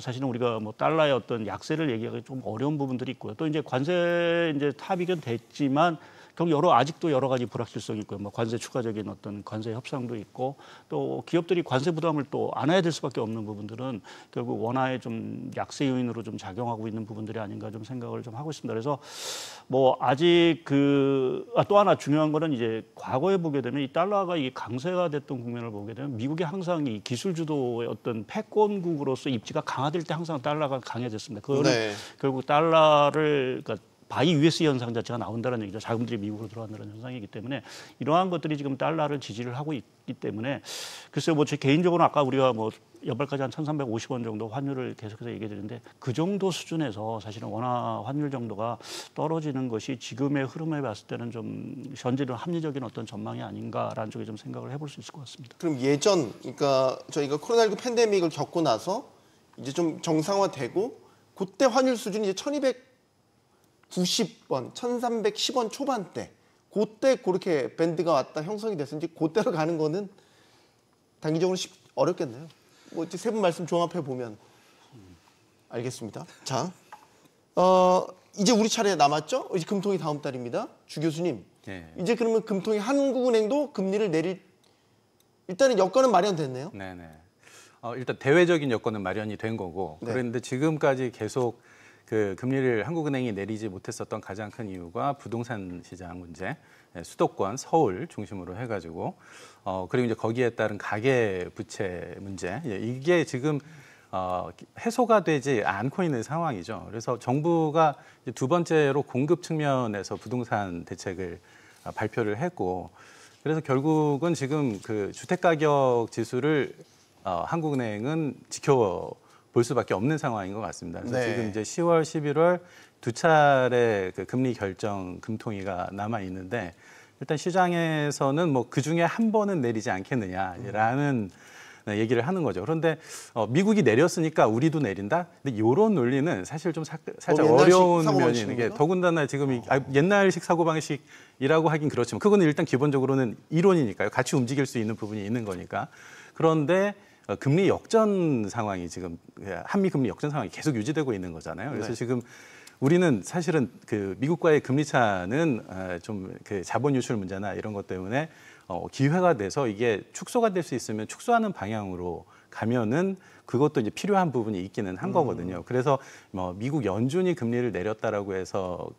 사실은 우리가 뭐 달러의 어떤 약세를 얘기하기 좀 어려운 부분들이 있고요. 또 이제 관세 이제 합의는 됐지만 아직도 여러 가지 불확실성이 있고요. 뭐 관세 추가적인 어떤 관세 협상도 있고 또 기업들이 관세 부담을 또 안아야 될 수밖에 없는 부분들은 결국 원화의 좀 약세 요인으로 좀 작용하고 있는 부분들이 아닌가 좀 생각을 좀 하고 있습니다. 그래서 뭐 아직 또 하나 중요한 거는 이제 과거에 보게 되면 이 달러가 이게 강세가 됐던 국면을 보게 되면 미국이 항상 이 기술 주도의 어떤 패권국으로서 입지가 강화될 때 항상 달러가 강해졌습니다. 그거는 결국 달러를 바이 US 현상 자체가 나온다는 얘기죠. 자금들이 미국으로 들어간다는 현상이기 때문에 이러한 것들이 지금 달러를 지지를 하고 있기 때문에 글쎄요, 뭐 제 개인적으로는 아까 우리가 뭐 연발까지 한 1,350원 정도 환율을 계속해서 얘기해 드리는데 그 정도 수준에서 사실은 원화 환율 정도가 떨어지는 것이 지금의 흐름에 봤을 때는 좀 현재는 합리적인 어떤 전망이 아닌가라는 쪽에 좀 생각을 해볼 수 있을 것 같습니다. 그럼 그러니까 저희가 코로나19 팬데믹을 겪고 나서 이제 좀 정상화되고 그때 환율 수준이 이제 1290원, 1310원 초반대. 그때 그렇게 밴드가 왔다 형성이 됐는지 그때로 가는 거는 단기적으로 어렵겠네요. 뭐 세 분 말씀 종합해 보면 알겠습니다. 자, 이제 우리 차례 남았죠? 이제 금통이 다음 달입니다. 주 교수님, 예. 이제 그러면 금통이 한국은행도 금리를 내릴 일단은 여건은 마련됐네요. 네네. 일단 대외적인 여건은 마련이 된 거고 네. 그런데 지금까지 계속 그 금리를 한국은행이 내리지 못했었던 가장 큰 이유가 부동산 시장 문제, 수도권, 서울 중심으로 해가지고 그리고 이제 거기에 따른 가계 부채 문제 이게 지금 해소가 되지 않고 있는 상황이죠. 그래서 정부가 이제 두 번째로 공급 측면에서 부동산 대책을 발표를 했고 그래서 결국은 지금 그 주택 가격 지수를 한국은행은 지켜볼 수밖에 없는 상황인 것 같습니다. 그래서 네. 지금 이제 10월, 11월 두 차례 그 금리 결정 금통위가 남아 있는데 일단 시장에서는 뭐 그 중에 한 번은 내리지 않겠느냐라는 얘기를 하는 거죠. 그런데 미국이 내렸으니까 우리도 내린다? 근데 이런 논리는 사실 좀 살짝 어려운 면이 있는 게 더군다나 지금 옛날식 사고방식이라고 하긴 그렇지만 그거는 일단 기본적으로는 이론이니까요. 같이 움직일 수 있는 부분이 있는 거니까. 그런데 금리 역전 상황이 지금 한미 금리 역전 상황이 계속 유지되고 있는 거잖아요. 그래서 네. 지금 우리는 사실은 그 미국과의 금리 차는 좀 그 자본 유출 문제나 이런 것 때문에 기회가 돼서 이게 축소가 될 수 있으면 축소하는 방향으로 가면은 그것도 이제 필요한 부분이 있기는 한 거거든요. 그래서 뭐 미국 연준이 금리를 내렸다라고 해서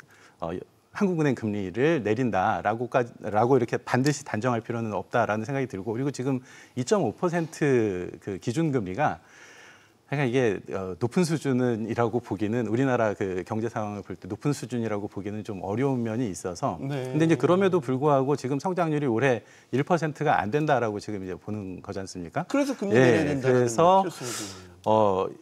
한국은행 금리를 내린다라고 이렇게 반드시 단정할 필요는 없다라는 생각이 들고 그리고 지금 2.5% 그 기준금리가 그러니까 이게 높은 수준이라고 보기는 우리나라 그 경제 상황을 볼 때 높은 수준이라고 보기는 좀 어려운 면이 있어서 네. 근데 이제 그럼에도 불구하고 지금 성장률이 올해 1%가 안 된다라고 지금 이제 보는 거지 않습니까? 그래서 금리 내려야 된다는 그래서 필요성이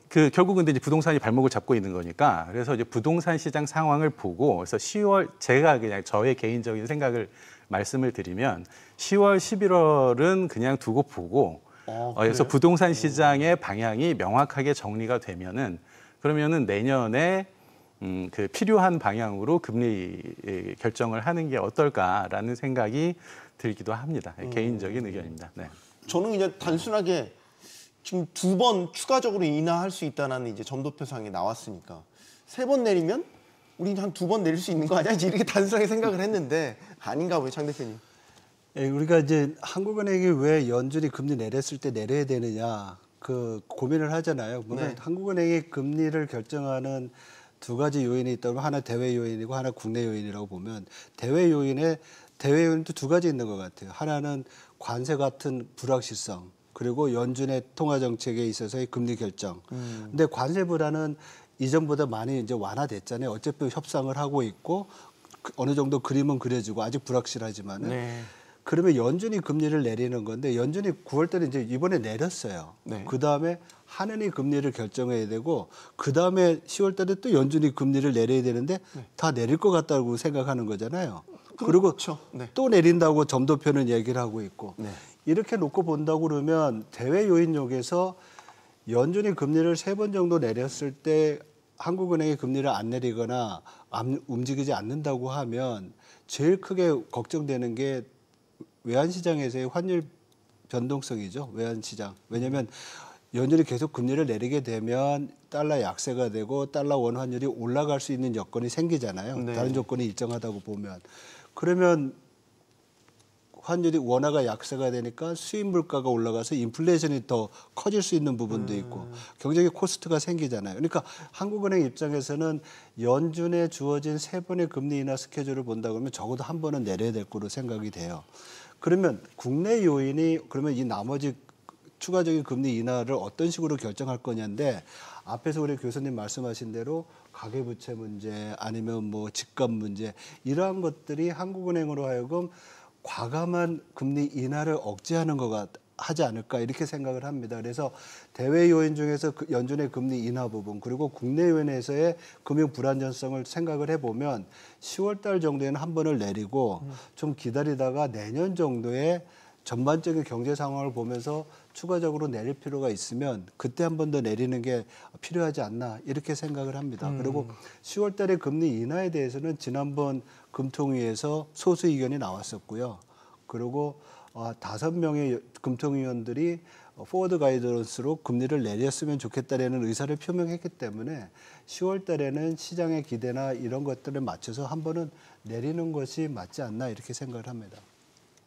그 결국은 이제 부동산이 발목을 잡고 있는 거니까 그래서 이제 부동산 시장 상황을 보고 그래서 10월 제가 그냥 저의 개인적인 생각을 말씀을 드리면 10월, 11월은 그냥 두고 보고 그래서 부동산 시장의 방향이 명확하게 정리가 되면은 그러면은 내년에 그 필요한 방향으로 금리 결정을 하는 게 어떨까라는 생각이 들기도 합니다. 개인적인 의견입니다. 네. 저는 그냥 단순하게 지금 2번 추가적으로 인하할 수 있다는 이제 점도표상에 나왔으니까 3번 내리면 우리 한 2번 내릴 수 있는 거 아니야? 이렇게 단순하게 생각을 했는데 아닌가 봐요, 장 대표님. 예, 우리가 이제 한국은행이 왜 연준이 금리 내렸을 때 내려야 되느냐 그 고민을 하잖아요. 물론 네. 한국은행이 금리를 결정하는 두 가지 요인이 있다면 하나 대외 요인이고 하나 국내 요인이라고 보면 대외 요인도 두 가지 있는 것 같아요. 하나는 관세 같은 불확실성 그리고 연준의 통화 정책에 있어서의 금리 결정. 근데 관세 불안은 이전보다 많이 이제 완화됐잖아요. 어차피 협상을 하고 있고 어느 정도 그림은 그려지고 아직 불확실하지만은. 네. 그러면 연준이 금리를 내리는 건데 연준이 9월 달에 이제 이번에 내렸어요. 네. 그 다음에 한은이 금리를 결정해야 되고 그 다음에 10월 달에 또 연준이 금리를 내려야 되는데 다 내릴 것 같다고 생각하는 거잖아요. 그리고 그렇죠. 네. 또 내린다고 점도표는 얘기를 하고 있고 네. 이렇게 놓고 본다고 그러면 대외 요인력에서 연준이 금리를 3번 정도 내렸을 때 한국은행이 금리를 안 내리거나 움직이지 않는다고 하면 제일 크게 걱정되는 게 외환시장에서의 환율 변동성이죠. 외환시장. 왜냐하면 연준이 계속 금리를 내리게 되면 달러 약세가 되고 달러 원 환율이 올라갈 수 있는 여건이 생기잖아요. 네. 다른 조건이 일정하다고 보면. 그러면 환율이 원화가 약세가 되니까 수입 물가가 올라가서 인플레이션이 더 커질 수 있는 부분도 있고 경제적 코스트가 생기잖아요. 그러니까 한국은행 입장에서는 연준에 주어진 3번의 금리 인하 스케줄을 본다 그러면 적어도 한 번은 내려야 될 거로 생각이 돼요. 그러면 국내 요인이 그러면 이 나머지 추가적인 금리 인하를 어떤 식으로 결정할 거냐인데 앞에서 우리 교수님 말씀하신 대로 가계부채 문제 아니면 뭐 집값 문제 이러한 것들이 한국은행으로 하여금 과감한 금리 인하를 억제하는 것 하지 않을까 이렇게 생각을 합니다. 그래서 대외 요인 중에서 연준의 금리 인하 부분 그리고 국내 요인에서의 금융 불안정성을 생각을 해보면 10월 달 정도에는 한 번을 내리고 좀 기다리다가 내년 정도에 전반적인 경제 상황을 보면서 추가적으로 내릴 필요가 있으면 그때 한 번 더 내리는 게 필요하지 않나 이렇게 생각을 합니다. 그리고 10월 달에 금리 인하에 대해서는 지난번 금통위에서 소수 의견이 나왔었고요. 그리고 5명의 금통위원들이 포워드 가이던스로 금리를 내렸으면 좋겠다라는 의사를 표명했기 때문에 10월 달에는 시장의 기대나 이런 것들을 맞춰서 한 번은 내리는 것이 맞지 않나 이렇게 생각을 합니다.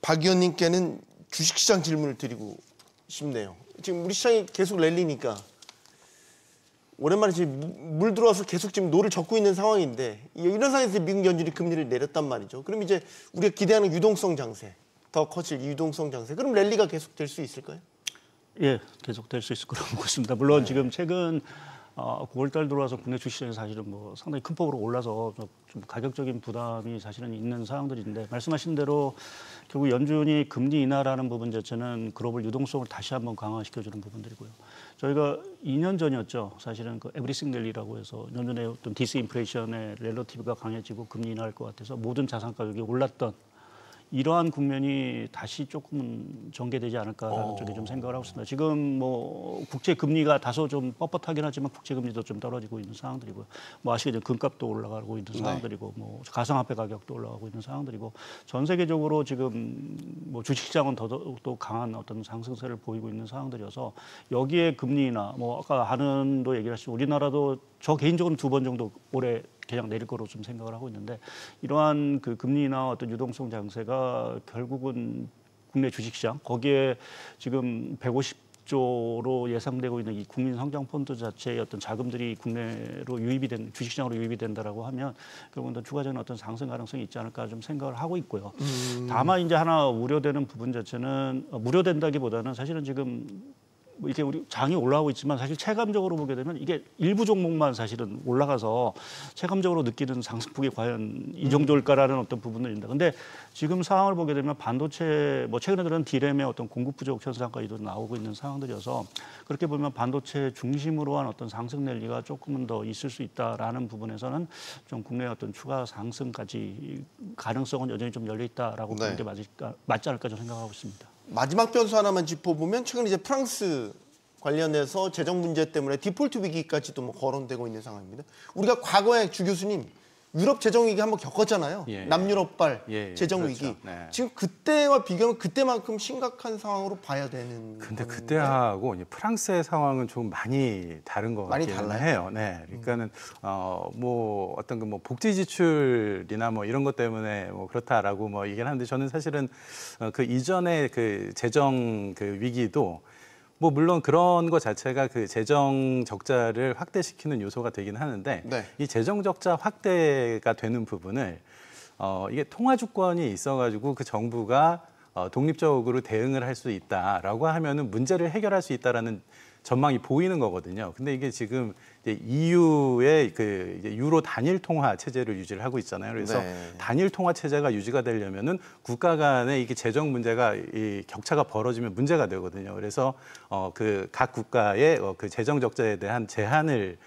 박 의원님께는 주식시장 질문을 드리고 싶네요. 지금 우리 시장이 계속 랠리니까 오랜만에 지금 물 들어와서 계속 지금 노를 젓고 있는 상황인데 이런 상황에서 미국 연준이 금리를 내렸단 말이죠. 그럼 이제 우리가 기대하는 유동성 장세, 더 커질 유동성 장세, 그럼 랠리가 계속 될 수 있을까요? 예, 계속 될 수 있을 거라고 보고 있습니다. 물론 지금 최근 9월달 들어와서 국내 주식시장이 사실은 뭐 상당히 큰 폭으로 올라서 좀 가격적인 부담이 사실은 있는 상황들인데 말씀하신 대로 결국 연준이 금리 인하라는 부분 자체는 글로벌 유동성을 다시 한번 강화시켜주는 부분들이고요. 저희가 2년 전이었죠. 사실은 그 에브리싱 랠리라고 해서 연준의 어떤 디스인플레이션의 렐러티브가 강해지고 금리 인하할 것 같아서 모든 자산 가격이 올랐던 이러한 국면이 다시 조금은 전개되지 않을까라는 쪽에 좀 생각을 하고 있습니다. 지금 뭐 국채 금리가 다소 좀 뻣뻣하긴 하지만 국채 금리도 좀 떨어지고 있는 상황들이고요. 뭐 아시겠지만 금값도 올라가고 있는 상황들이고 뭐 가상화폐 가격도 올라가고 있는 상황들이고 전 세계적으로 지금 뭐 주식시장은 더더욱 강한 어떤 상승세를 보이고 있는 상황들이어서 여기에 금리나 뭐 아까 한은도 얘기를 하시고 우리나라도 저 개인적으로는 2번 정도 올해 그냥 내릴 거로 좀 생각을 하고 있는데 이러한 그 금리나 어떤 유동성 장세가 결국은 국내 주식시장 거기에 지금 150조로 예상되고 있는 이 국민성장펀드 자체의 어떤 자금들이 국내로 유입이 된 주식시장으로 유입이 된다라고 하면 결국은 추가적인 어떤 상승 가능성이 있지 않을까 좀 생각을 하고 있고요. 다만 이제 하나 우려되는 부분 자체는 우려된다기보다는 사실은 지금 뭐 이렇게 우리 장이 올라가고 있지만 사실 체감적으로 보게 되면 이게 일부 종목만 사실은 올라가서 체감적으로 느끼는 상승폭이 과연 이 정도일까라는 어떤 부분들입니다. 근데 지금 상황을 보게 되면 반도체 뭐 최근에 들은 디램의 어떤 공급 부족 현상까지도 나오고 있는 상황들이어서 그렇게 보면 반도체 중심으로 한 어떤 상승 랠리가 조금은 더 있을 수 있다라는 부분에서는 좀 국내 어떤 추가 상승까지 가능성은 여전히 좀 열려 있다라고 보는 게 맞지 않을까 좀 생각하고 있습니다. 마지막 변수 하나만 짚어보면 최근 이제 프랑스 관련해서 재정 문제 때문에 디폴트 위기까지도 뭐 거론되고 있는 상황입니다. 우리가 과거에 주 교수님 유럽 재정 위기 한번 겪었잖아요. 남유럽발 재정 그렇죠. 위기. 네. 지금 그때와 비교하면 그때만큼 심각한 상황으로 봐야 되는. 근데 그때하고 프랑스의 상황은 좀 많이 다른 것 많이 같기는 달라요? 해요. 네, 그러니까는 뭐 어떤 그 뭐 복지 지출이나 뭐 이런 것 때문에 뭐 그렇다라고 뭐 얘기를 하는데 저는 사실은 그 이전의 그 재정 그 위기도 뭐 물론 그런 것 자체가 그 재정 적자를 확대시키는 요소가 되긴 하는데 이 재정 적자 확대가 되는 부분을 이게 통화 주권이 있어가지고 그 정부가 독립적으로 대응을 할 수 있다라고 하면은 문제를 해결할 수 있다라는 전망이 보이는 거거든요. 근데 이게 지금 이제 EU의 그 이제 유로 단일 통화 체제를 유지를 하고 있잖아요. 그래서 단일 통화 체제가 유지가 되려면은 국가 간의 이게 재정 문제가 이 격차가 벌어지면 문제가 되거든요. 그래서 그 각 국가의 그 재정 적자에 대한 제한을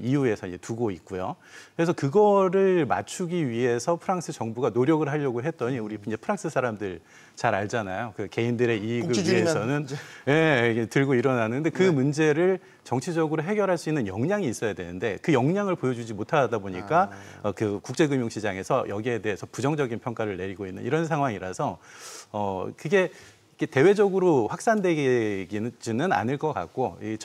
EU에서 이제 두고 있고요. 그래서 그거를 맞추기 위해서 프랑스 정부가 노력을 하려고 했더니 우리 이제 프랑스 사람들 잘 알잖아요. 그 개인들의 이익을 위해서는 이게 들고 일어나는데 그 문제를 정치적으로 해결할 수 있는 역량이 있어야 되는데 그 역량을 보여주지 못하다 보니까 그 국제금융시장에서 여기에 대해서 부정적인 평가를 내리고 있는 이런 상황이라서 그게 대외적으로 확산되기는 않을 것 같고 이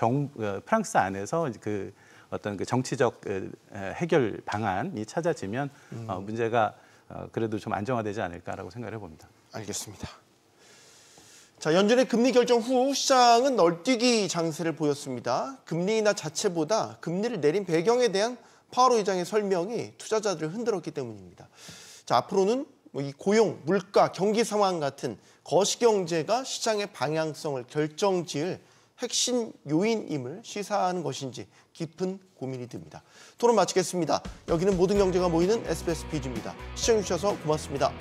프랑스 안에서 그 어떤 그 정치적 해결 방안이 찾아지면 문제가 그래도 좀 안정화되지 않을까라고 생각을 해봅니다. 알겠습니다. 자, 연준의 금리 결정 후 시장은 널뛰기 장세를 보였습니다. 금리 인하 자체보다 금리를 내린 배경에 대한 파월 의장의 설명이 투자자들을 흔들었기 때문입니다. 자, 앞으로는 뭐 이 고용, 물가, 경기 상황 같은 거시경제가 시장의 방향성을 결정지을 핵심 요인임을 시사하는 것인지 깊은 고민이 듭니다. 토론 마치겠습니다. 여기는 모든 경제가 모이는 SBS 비즈입니다. 시청해주셔서 고맙습니다.